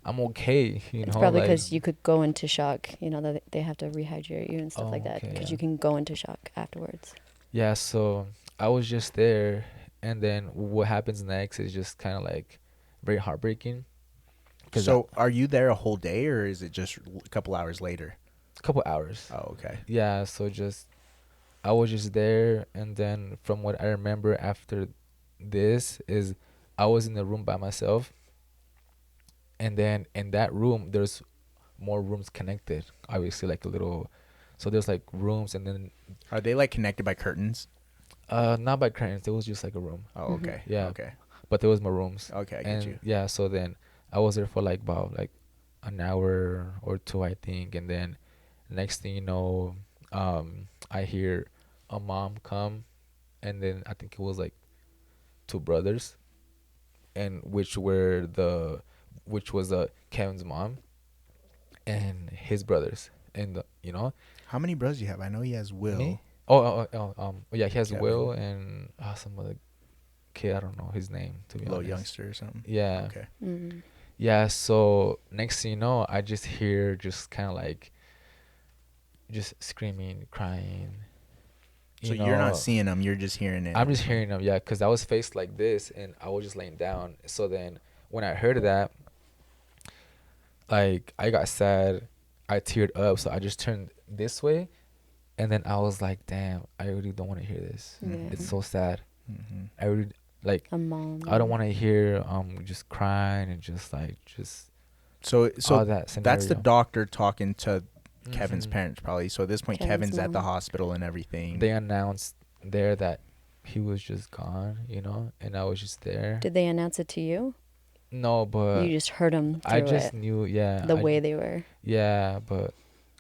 I'm okay, you It's know, probably like. because you could go into shock. You know that they have to rehydrate you and stuff Oh, like that okay, because yeah. you can go into shock afterwards. Yeah, so I was just there, and then what happens next is just kind of like very heartbreaking. so are you there a whole day, or is it just a couple hours later? A couple hours. Oh, okay. Yeah, so just I was just there, and then from what I remember after this is I was in the room by myself, and then in that room there's more rooms connected. Obviously, like a little, so there's like rooms, and then Are they like connected by curtains? not by curtains. It was just like a room, Oh, Mhm. okay. Yeah. Okay. but there was more rooms. Okay, I get And you. yeah, so then I was there for like about like an hour or two, I think, and then next thing you know, I hear a mom come, and then I think it was like two brothers, and which was Kevin's mom and his brothers, and How many brothers do you have? I know he has Will. me. Yeah, he has Kevin. Will and some other kid. I don't know his name, to be Little honest. youngster or something. Yeah. Okay. Mm. Yeah, so next thing you know, I just hear just kind of like just screaming, crying. So you're not seeing them, you're just hearing it. I'm just hearing them, yeah, because I was faced like this and I was just laying down. So then when I heard that, like I got sad, I teared up, so I just turned this way, and then I was like, damn, I really don't want to hear this. Yeah. It's so sad. Mm-hmm. I really like. A mom. I don't want to hear just crying and just So all that scenario. that's the doctor talking to Kevin's Mhm. parents probably. So at this point, Kevin's Kevin's at the mom. hospital and everything. They announced there that he was just gone, and I was just there. Did they announce it to you? No, but You just heard them through I just it, knew, yeah. the way they were. Yeah, but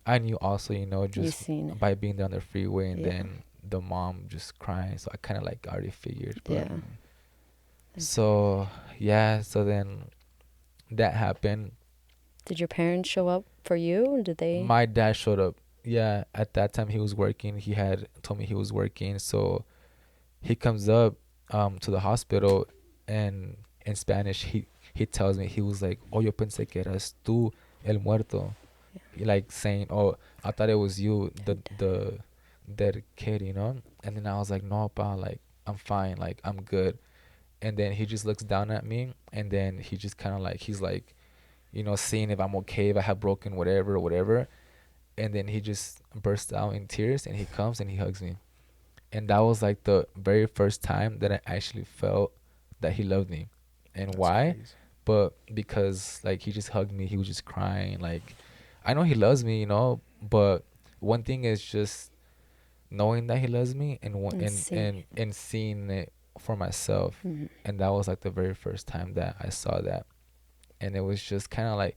I knew also, You just seen it. by being there on the freeway and Yeah. then the mom just crying. So I kind of like already figured. But Yeah. So, yeah, so then that happened. Did your parents show up for you? Did they? My dad showed up. Yeah, at that time he was working. He had told me he was working. So he comes up to the hospital, and in Spanish he tells me, he was like, "Oh, yo pensé que eras tú el muerto." Like saying, "Oh, I thought it was you, the dead kid," And then I was like, "No, pa, like I'm fine, like I'm good." And then he just looks down at me, and then he just kind of like, he's like, seeing if I'm okay, if I have broken whatever. And then he just bursts out in tears, and he comes and he hugs me. And that was like the very first time that I actually felt that he loved me. And That's why? crazy. But because like he just hugged me, he was just crying. Like I know he loves me, but one thing is just knowing that he loves me, and And seeing and seeing it for myself. Mhm. And that was like the very first time that I saw that. And it was just kind of like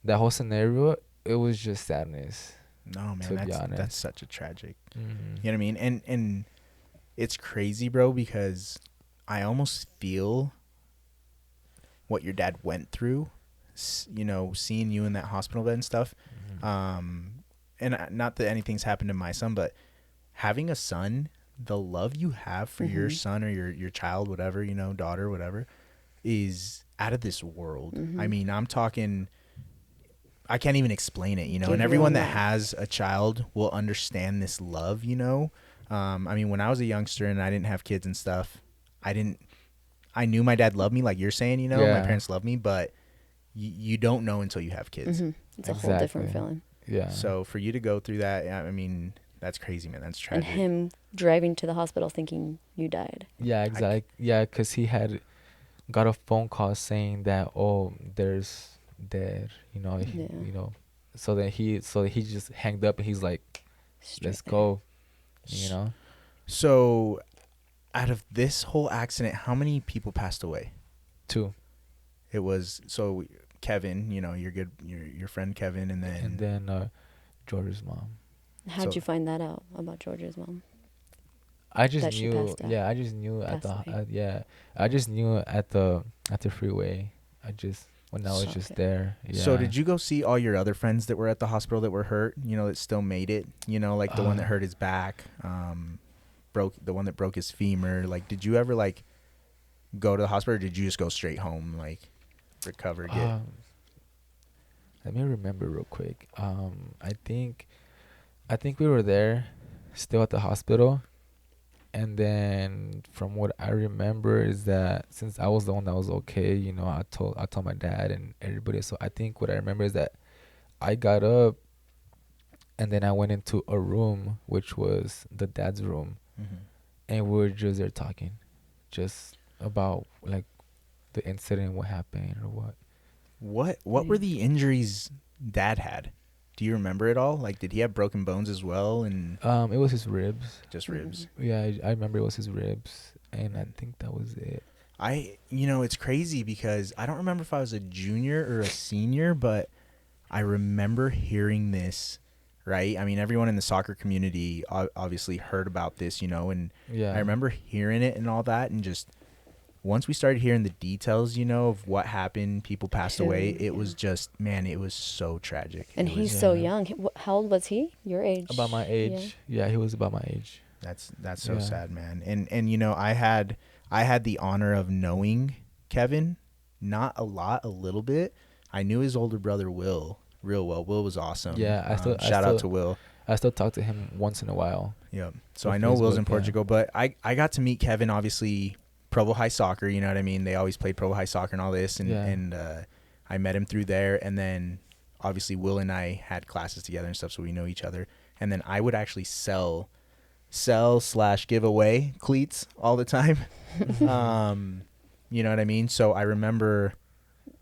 that whole scenario, it was just sadness. No, man, To be that's honest. such a tragic. Mm-hmm. You know what I mean? And it's crazy, bro, because I almost feel what your dad went through, seeing you in that hospital bed and stuff. And not that anything's happened to my son, but having a son, the love you have for your Mhm. son or your child, whatever, daughter, whatever, is out of this world. Mhm. I mean, I'm talking, I can't even explain it, Give and real everyone that love. has a child will understand this love, I mean, when I was a youngster and I didn't have kids and stuff, I knew my dad loved me, like you're saying, you know, my Yeah. parents love me, but you don't know until you have kids. Hmm. It's a whole different feeling. Yeah. So for you to go through that, I mean, that's crazy, man. That's And tragic. him driving to the hospital thinking you died. Yeah, exactly. Yeah, because he had got a phone call saying that, oh, there's dead, you know, Yeah. you know. So then he just hanged up and he's like, Straight let's there. go, you know. So out of this whole accident, how many people passed away? 2. It was, so Kevin, you know, your friend Kevin, and then George's mom. How'd So- you find that out about George's mom? I just That she knew. passed out. Yeah, I just knew at the Passed away. I just knew at the freeway. I just when I was Shock just it. there. Yeah. So did you go see all your other friends that were at the hospital that were hurt, you know, that still made it, you know, like the one that hurt his back, the one that broke his femur, like did you ever like go to the hospital, or did you just go straight home, like recover, get Let me remember real quick. I think we were there, still at the hospital, and then from what I remember is that since I was the one that was okay, you know, I told my dad and everybody. So I think what I remember is that I got up, and then I went into a room, which was the dad's room, and we were just there talking, just about like the incident, what happened or what. What were the injuries dad had? Do you remember it all? Like, did he have broken bones as well, and It was his ribs. just ribs? Yeah, I remember it was his ribs, and I think that was it. You know, it's crazy because I don't remember if I was a junior or a senior, but I remember hearing this, right? I mean, everyone in the soccer community obviously heard about this, you know, and Yeah. I remember hearing it and all that, and just once we started hearing the details, you know, of what happened, people passed away, it was just, man, it was so tragic. And It was- he's so young. How old was he? Your age? About my age. Yeah, he was about my age. That's so Yeah. sad, man. And you know, I had the honor of knowing Kevin, not a lot, a little bit. I knew his older brother Will real well. Will was awesome. Yeah, I shout out to Will. I still talk to him once in a while. Yeah. So With I know Will's in Facebook, yeah. Portugal, but I got to meet Kevin, obviously Provo High Soccer, you know what I mean? They always played Provo High Soccer and all this, and I met him through there, and then obviously Will and I had classes together and stuff, so we know each other. And then I would actually sell / give away cleats all the time. You know what I mean? So I remember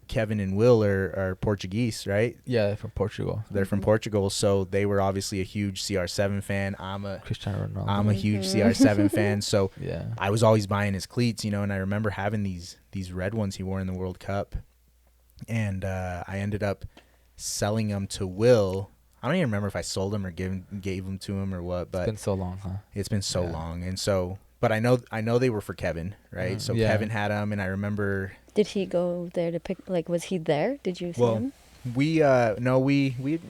Kevin and Will are Portuguese, right? Yeah, from Portugal. They're from Portugal, so they were obviously a huge CR7 fan. Cristiano Ronaldo. I'm a huge CR7 fan, so Yeah. I was always buying his cleats, you know, and I remember having these red ones he wore in the World Cup, and I ended up selling them to Will. I don't even remember if I sold them or gave them to him or what, but It's been so long, huh? it's been so Yeah. long, and so. But I know they were for Kevin, right? So Yeah. Kevin had them, and I remember Did he go there to pick? Like, was he there? Did you see him? we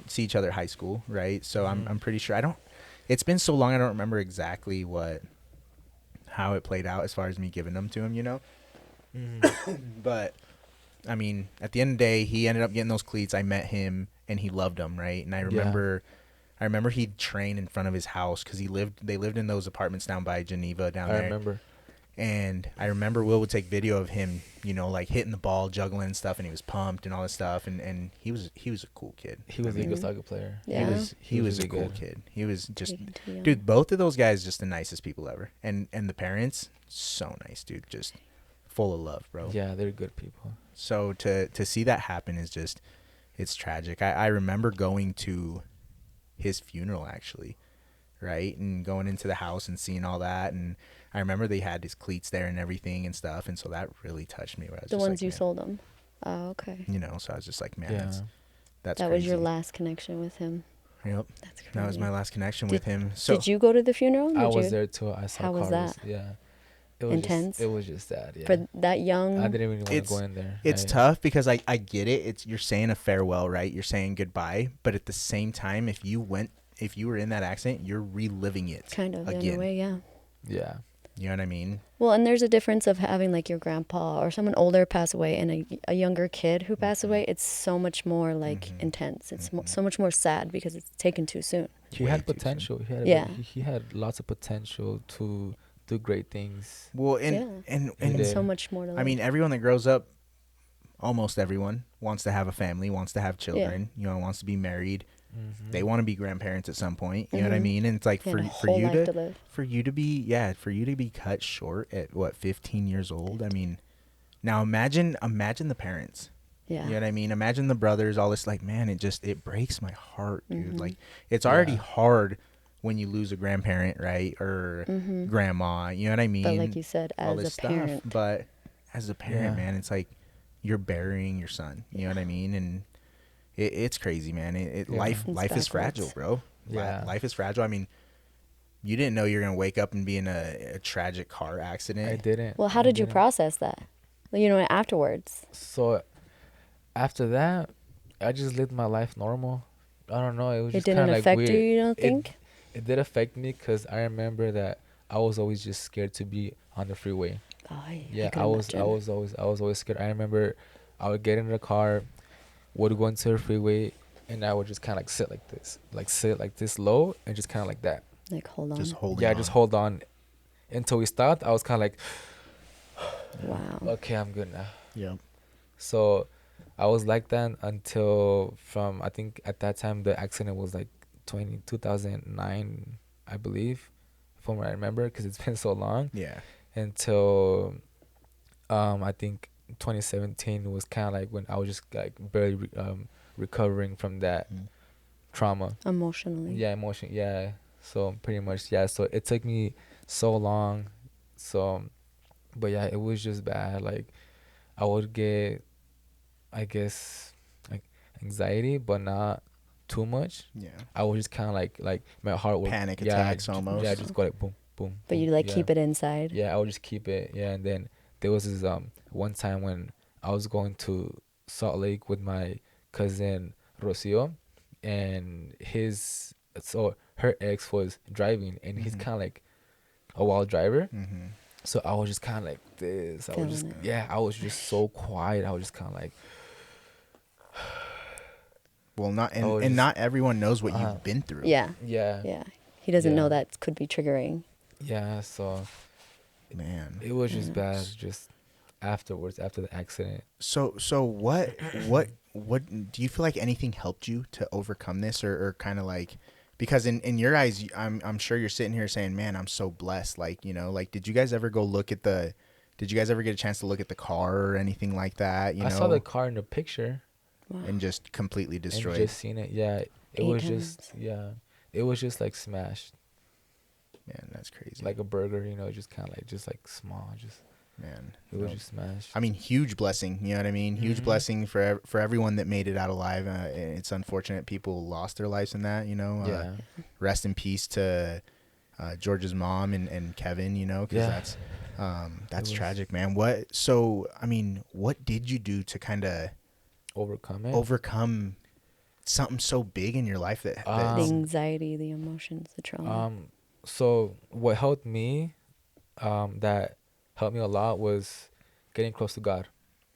see each other at high school, right? So I'm pretty sure it's been so long I don't remember exactly how it played out as far as me giving them to him, you know. But I mean, at the end of the day, he ended up getting those cleats. I met him and he loved them, right? And I remember he'd train in front of his house because they lived in those apartments down by Geneva down there. I remember. And I remember Will would take video of him, you know, like hitting the ball, juggling and stuff, and he was pumped and all this stuff. And he was a cool kid. He was I a mean, good soccer player. Yeah. he was a really cool good. kid. He was just, Taken too young. dude, both of those guys just the nicest people ever. And the parents, so nice, dude, just full of love, bro. Yeah, they're good people. So to see that happen is just, it's tragic. I remember going to his funeral actually, right, and going into the house and seeing all that, and I remember they had his cleats there and everything and stuff, and so that really touched me. Where I was The just ones like, you man, sold him. Oh, okay. you know. So I was just like, man, Yeah. that's That crazy. was your last connection with him. Yep, That's crazy. that was my last connection with him. So Did you go to the funeral? I Did was you? there too. I saw How was Carlos. that? Yeah. It was Intense? It was just sad. Yeah. For that young. I didn't even want to It's- go in there. it's tough because I get it. You're saying a farewell, right? You're saying goodbye, but at the same time, if you were in that accident, you're reliving it Kind of, in again. a way, yeah. Yeah. You know what I mean? Well, and there's a difference of having like your grandpa or someone older pass away and a younger kid who passed away. It's so much more like intense. It's so much more sad because it's taken too soon. He Way had too soon. potential. He had Yeah. he had lots of potential to do great things. Well, Yeah. and He did. So much more to live. I mean, everyone that grows up, almost everyone wants to have a family, wants to have children, you know, wants to be married. Mm-hmm. They want to be grandparents at some point. You know what I Mhm. mean? And it's like Yeah, for a for whole you life to live. for you to be cut short at what 15 years old. I mean, now imagine the parents. Yeah. You know what I mean? Imagine the brothers, all this, like, man, it breaks my heart, dude. Mhm. Like, it's already Yeah. hard when you lose a grandparent, right? Or Mhm. grandma, you know what I mean? But like you said, all as this a parent, stuff. But as a parent, Yeah. man, it's like you're burying your son. You know what I mean? And it's crazy, man. Yeah. Life It's is backwards. fragile, bro. Yeah. Life is fragile. I mean, you didn't know you're gonna wake up and be in a tragic car accident. I didn't. well, how I did you didn't. process that? You know, afterwards. So after that, I just lived my life normal. I don't know. It was It just kind didn't of like affect weird. you, you don't think? It did affect me because I remember that I was always just scared to be on the freeway. Oh, Yeah, could I was imagine. always scared. I remember I would get in the car, would go into the freeway, and I would just kind of like sit like this low, and just kind of like that. Like, hold on. Just holding Yeah, on. just hold on until we stopped. I was kind of like, Wow. okay, I'm good now. Yeah. So I was like that until from, I think at that time the accident was like 2009, I believe, from what I remember, because it's been so long. Yeah. Until I think 2017 was kind of like when I was just like barely recovering from that Mm. trauma. Emotionally. Yeah, emotion. Yeah. So pretty much, yeah. So it took me so long. So, but yeah, it was just bad. Like I would get, I guess, like anxiety, but not too much. Yeah. I was just kind of like my heart would Panic yeah, attacks almost. Yeah, just go like boom, boom. But boom, you like yeah. keep it inside. Yeah, I would just keep it. Yeah, and then there was this one time when I was going to Salt Lake with my cousin Rocio, and her ex was driving, and he's Mhm. kind of like a wild driver. Mm-hmm. So I was just kind of like this. I was just Feeling it. yeah, I was just so quiet. I was just kind of like Well, not and, Oh, and just- not everyone knows what Uh-huh. you've been through. Yeah. yeah, Yeah. He doesn't Yeah. know that could be triggering. yeah. So Man. it was just Yeah. bad. Just afterwards, after the accident. So what do you feel like anything helped you to overcome this or kind of like, because in your eyes, I'm sure you're sitting here saying, man, I'm so blessed. Like, you know, like, did you guys ever get a chance to look at the car or anything like that? You I know, saw the car in the picture. Wow. and just completely destroyed. And just seen it. Yeah, it 8 was times. just it was just like smashed, Man, that's crazy. like a burger. You know, just kind of like small. Just Man, it was no. just smashed. I mean, huge blessing. You know what I mean? Huge Mhm. blessing for everyone that made it out alive. It's unfortunate people lost their lives in that. You know. Yeah, Rest in peace to George's mom and Kevin. You know, because Yeah. that's was- tragic, man. What did you do to kind of overcome it. overcome something so big in your life that The anxiety, the emotions, the trauma. So what helped me, that helped me a lot was getting close to God.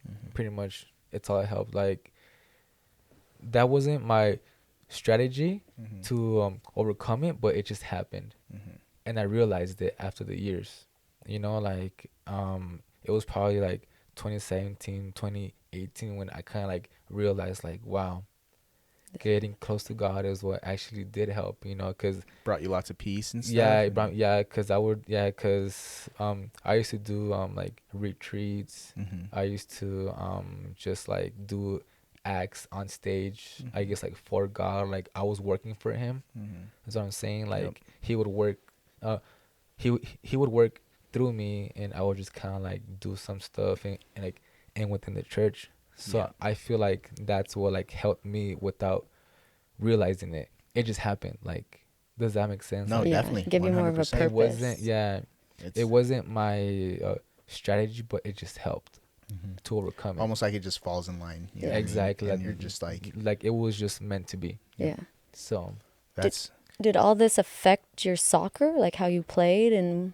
Mhm. Pretty much, it's all it helped. Like that wasn't my strategy Mhm. to overcome it, but it just happened. Mhm. And I realized it after the years. You know, like it was probably like 2017, 2018 when I kind of like realized like, wow, getting close to God is what actually did help, you know, cuz Brought you lots of peace and stuff. yeah, it and- brought, yeah, cuz I used to do like retreats. Mhm. I used to just like do acts on stage, I Mhm. guess like for God, like I was working for him. Mhm. That's what I'm saying. Like Yep. he would work, he would work through me, and I would just kind of like do some stuff and within the church. So Yeah. I feel like that's what like helped me without realizing it. It just happened. Like, does that make sense? No, Like, yeah. definitely. Give you more of a 100%. it purpose. wasn't. Yeah, it wasn't my strategy, but it just helped Mhm. to overcome it. Almost like it just falls in line. You know what I mean? Exactly. And like, you're just like, it was just meant to be. Yeah. So that's Did all this affect your soccer, like how you played and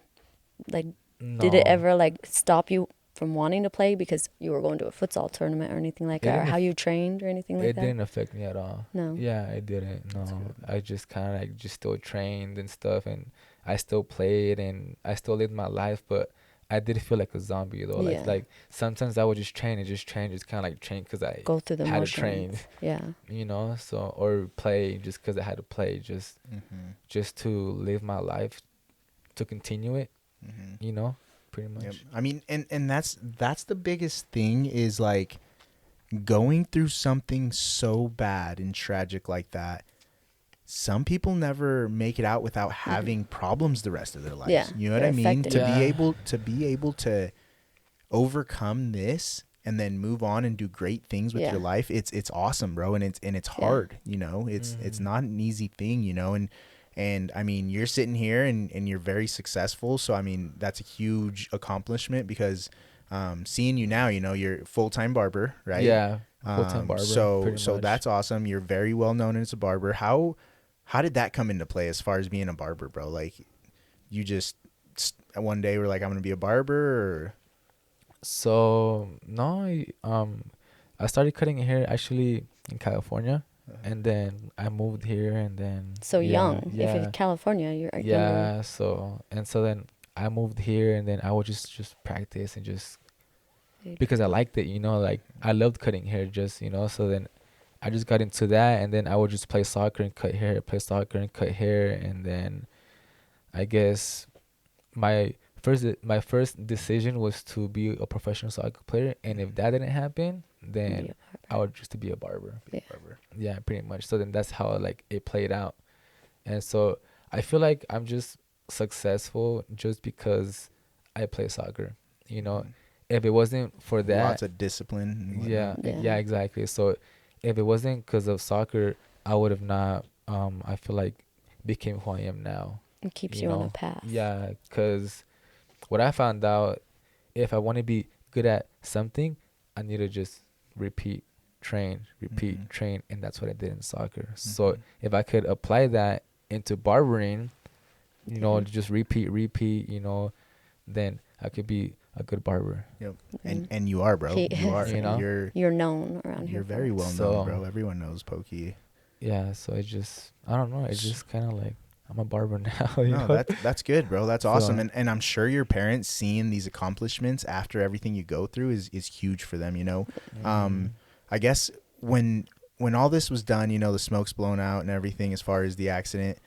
Like, No, did it ever like stop you from wanting to play because you were going to a futsal tournament or anything like It that, or didn't how you trained or anything like it that? didn't affect me at all. No. Yeah, it didn't. That's No, good. I just kind of like just still trained and stuff, and I still played and I still lived my life, but I did feel like a zombie though. Yeah. Like sometimes I would just train and just train, just kind of like train because I Go through the had to motions. train, Yeah. you know. So or play just because I had to play, just to live my life, to continue it, you know, pretty much. Yep. I mean, and that's the biggest thing is like going through something so bad and tragic like that. Some people never make it out without having problems the rest of their lives. Yeah, You know what they're I mean? affected. To Yeah. be able to overcome this and then move on and do great things with Yeah. your life, it's awesome, bro. And it's Yeah. hard, you know. It's not an easy thing, you know. And I mean, you're sitting here and you're very successful. So I mean, that's a huge accomplishment because seeing you now, you know, you're a full-time barber, right? Yeah, full-time barber, So pretty much. that's awesome. You're very well known as a barber. How did that come into play as far as being a barber, bro? Like, you just one day were like, I'm gonna be a barber, or So no, I started cutting hair actually in California, and then I moved here, and then So young. If yeah, you're California, you're younger. yeah. So then I moved here, and then I would just practice and just because I liked it, you know, like I loved cutting hair, just you know. So then I just got into that, and then I would just play soccer and cut hair, play soccer and cut hair, and then I guess my my first decision was to be a professional soccer player, and if that didn't happen, then I would just to be a barber. Yeah. barber? Yeah, pretty much. So then that's how like it played out, and so I feel like I'm just successful just because I play soccer. You know, if it wasn't for that, Lots of discipline. And yeah, whatnot. Yeah. exactly. So if it wasn't because of soccer, I would have not. I feel like became who I am now. It keeps you you on know? a path. Yeah, because what I found out, if I want to be good at something, I need to just repeat, train, repeat, train, and that's what I did in soccer. So if I could apply that into barbering, you know, just repeat, you know, then I could be a good barber. Yep. And you are, bro. You are. You know? You're known around here. You're very well known, So- bro. Everyone knows Pokey. Yeah, so it just, I don't know, it's just kind of like, I'm a barber now, you No, know? that's good, bro. That's So- awesome. And I'm sure your parents seeing these accomplishments after everything you go through is huge for them, you know. I guess when all this was done, you know, the smoke's blown out and everything as far as the accident,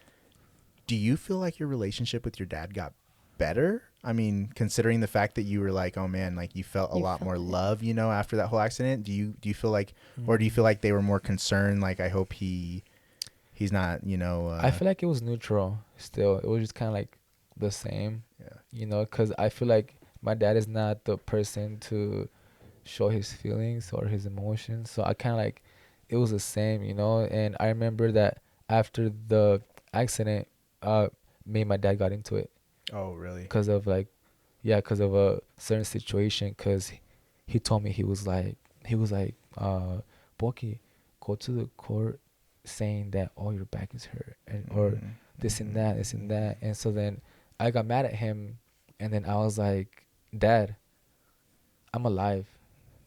do you feel like your relationship with your dad got better? I mean, considering the fact that you were like, oh man, like you felt a lot more love, you know, after that whole accident. Do you feel like, or do you feel like they were more concerned? Like, I hope he's not, you know. I feel like it was neutral still. It was just kind of like the same, you know, because I feel like my dad is not the person to show his feelings or his emotions. So I kind of like, it was the same, you know. And I remember that after the accident, me and my dad got into it. Oh, really? Because of like, because of a certain situation. Because he told me, he was like, Pokey, go to the court saying that, oh, your back is hurt, and or this and that. And so then I got mad at him, and then I was like, Dad, I'm alive.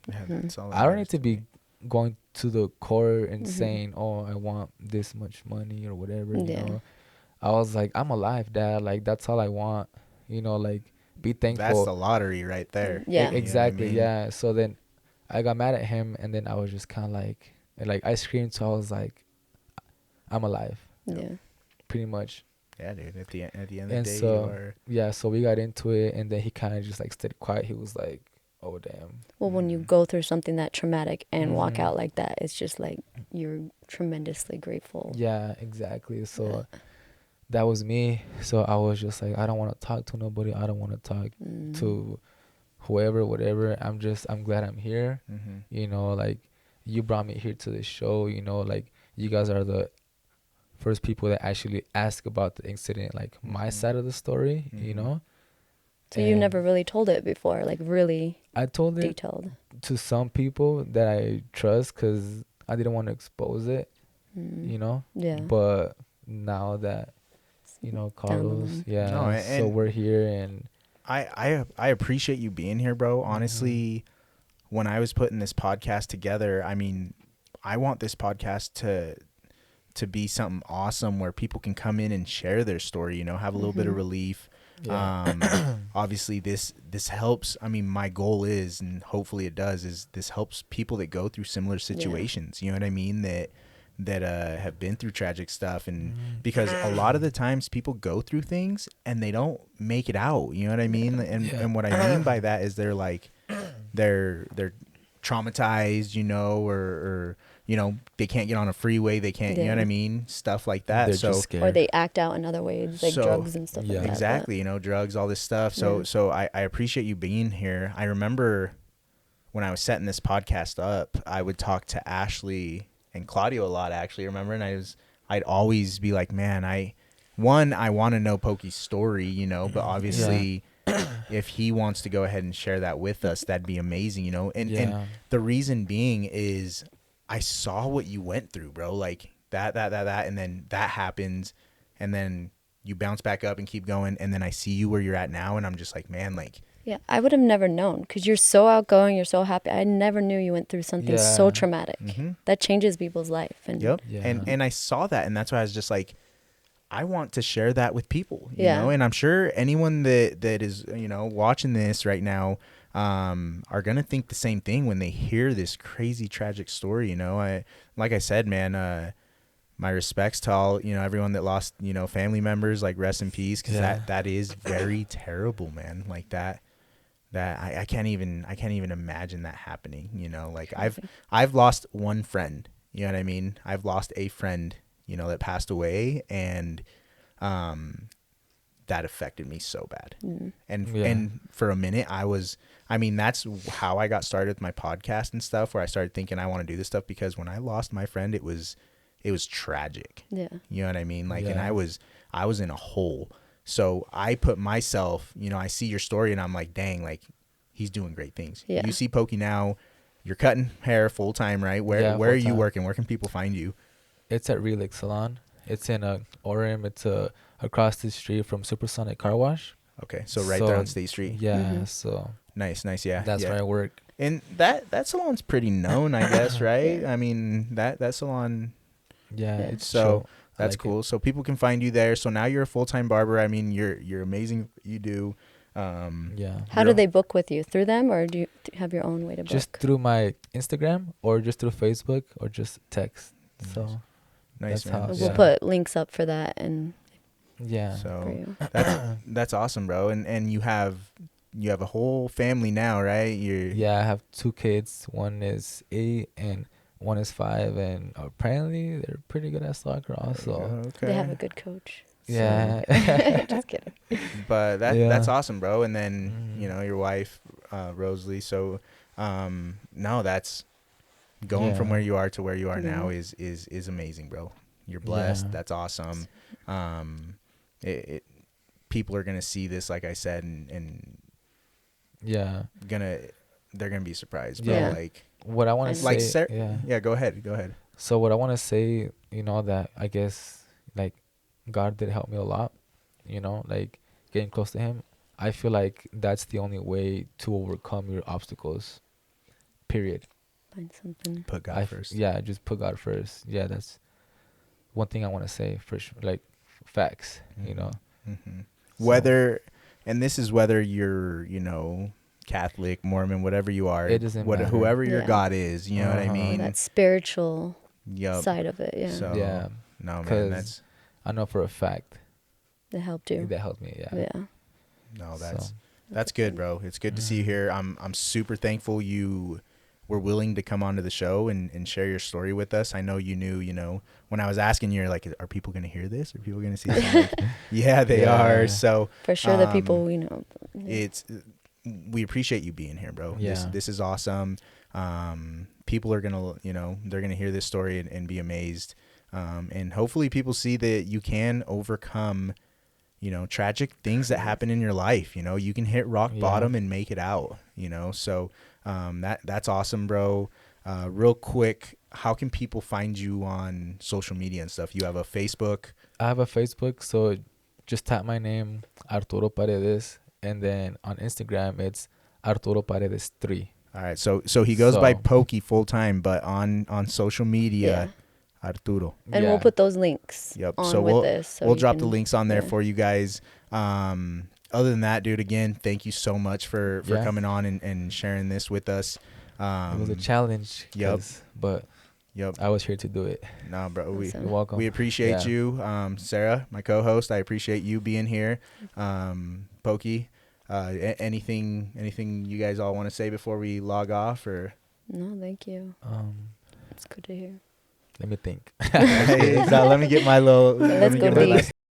Yeah, that's all that I don't matters need to me. be going to the court and saying, oh, I want this much money or whatever, you know. I was like, I'm alive, Dad. Like, that's all I want. You know, like, be thankful. That's the lottery right there. Yeah. You know what I Exactly, mean? yeah. So then I got mad at him, and then I was just kind of like, I screamed, so I was like, I'm alive, Yeah. pretty much. Yeah, dude. At the end of the And day, so, you are. yeah, so we got into it, and then he kind of just, like, stayed quiet. He was like, oh, damn. Well, when you go through something that traumatic and walk Mhm. out like that, it's just like you're tremendously grateful. Yeah, exactly. So that was me. So I was just like, I don't want to talk to nobody. I don't want to talk to whoever, whatever. I'm glad I'm here. You know, like, you brought me here to the show. You know, like, you guys are the first people that actually ask about the incident, like my side of the story, you know. So you And never really told it before, like really I told it detailed. to some people that I trust because I didn't want to expose it, you know. Yeah. But now that, you know, Down the Carlos, line. yeah, No, so and- we're here, and I appreciate you being here, bro. Honestly, when I was putting this podcast together, I mean, I want this podcast to be something awesome where people can come in and share their story, you know, have a little bit of relief. Yeah. Obviously this helps. I mean, my goal is, and hopefully it does, is this helps people that go through similar situations. You know what I mean? That have been through tragic stuff. And because a lot of the times people go through things and they don't make it out, you know what I mean? And what I mean by that is they're like, they're traumatized, you know, or you know, they can't get on a freeway, they can't, you know what I mean, stuff like that. They're So just scared. Or they act out in other ways, like drugs and stuff like that. exactly, you know, drugs, all this stuff. So I appreciate you being here. I remember when I was setting this podcast up, I would talk to Ashley and Claudio a lot, actually, remember? And I'd always be like, man, I want to know Pokey's story, you know, but obviously if he wants to go ahead and share that with us, that'd be amazing, you know. And the reason being is I saw what you went through, bro. Like that, and then that happens, and then you bounce back up and keep going, and then I see you where you're at now, and I'm just like, man, like. Yeah, I would have never known because you're so outgoing, you're so happy. I never knew you went through something so traumatic. That changes people's life. And And I saw that, and that's why I was just like, I want to share that with people, you know. And I'm sure anyone that is, you know, watching this right now are gonna think the same thing when they hear this crazy tragic story, you know. Like I said, man, my respects to all, you know, everyone that lost, you know, family members, like rest in peace, because that is very terrible, man. Like that I can't even imagine that happening, you know. Like I've lost one friend, you know what I mean. I've lost a friend, you know, that passed away, and that affected me so bad. And for a minute that's how I got started with my podcast and stuff, where I started thinking I want to do this stuff, because when I lost my friend, it was tragic. You know what I mean? Like, and I was in a hole. So I put myself, you know, I see your story and I'm like, dang, like he's doing great things. You see Pokey now, you're cutting hair full time, right? Where are you working? Where can people find you? It's at Relic Salon. It's in Orem. It's across the street from Supersonic Car Wash. Okay, so right there on State Street. Yeah, so nice, yeah. That's where I work. And that salon's pretty known, I guess, right? I mean, that salon. Yeah, it's so chill. that's cool. So people can find you there. So now you're a full-time barber. I mean, you're amazing. You do. How do they book with you? Through them, or do you have your own way to book? Just through my Instagram, or just through Facebook, or just text. So nice, man. We'll put links up for that, and so that's awesome, bro. And you have a whole family now, right? I have 2 kids. One is 8 and one is 5, and apparently they're pretty good at soccer also. Okay. They have a good coach. Yeah. Just kidding. But that's awesome, bro. And then, you know, your wife, Rosalie. So, no, that's going from where you are to where you are now is amazing, bro. You're blessed. That's awesome. People are going to see this, like I said, and they're going to be surprised, bro. Like, what I want to say, go ahead. So what I want to say, you know, that I guess like God did help me a lot, you know, like getting close to him. I feel like that's the only way to overcome your obstacles, period. Find something. Put God first. Yeah, just put God first. Yeah, that's one thing I want to say for sure, like facts, you know. Whether, and this is whether you're, you know, Catholic, Mormon, whatever you are, it doesn't matter. Whoever your God is, you know what I mean? That spiritual side of it, So, no, man, that's... I know for a fact. That helped you. That helped me, No, that's good, bro. It's good to see you here. I'm super thankful you were willing to come onto the show and share your story with us. I know you knew, you know, when I was asking you, you're like, are people going to hear this? Are people going to see this? Like, yeah, they are. So for sure, the people we know. We appreciate you being here, bro. This is awesome. People are gonna, you know, they're gonna hear this story and be amazed. And hopefully people see that you can overcome, you know, tragic things that happen in your life. You know, you can hit rock bottom and make it out, you know. So that's awesome, bro. Real quick, how can people find you on social media and stuff? You have a Facebook? I have a Facebook, so just type my name, Arturo Paredes, and then on Instagram it's Arturo Paredes 3. All right. So he goes by So- Pokey full time, but on social media, Arturo. And Yeah. we'll put those links Yep. on So with this. So we'll you drop the can- links on there yeah. for you guys. Other than that, dude, again, thank you so much for Yeah. coming on and sharing this with us. It was a challenge. Yep. But Yep. I was here to do it. No, bro. Awesome. You're welcome. We appreciate Yeah. you, Sarah, my co-host. I appreciate you being here. Pokey, anything you guys all want to say before we log off, or? No, thank you. It's good to hear. Let me think. Hey, so let me get my little. Let's me go get my deep. last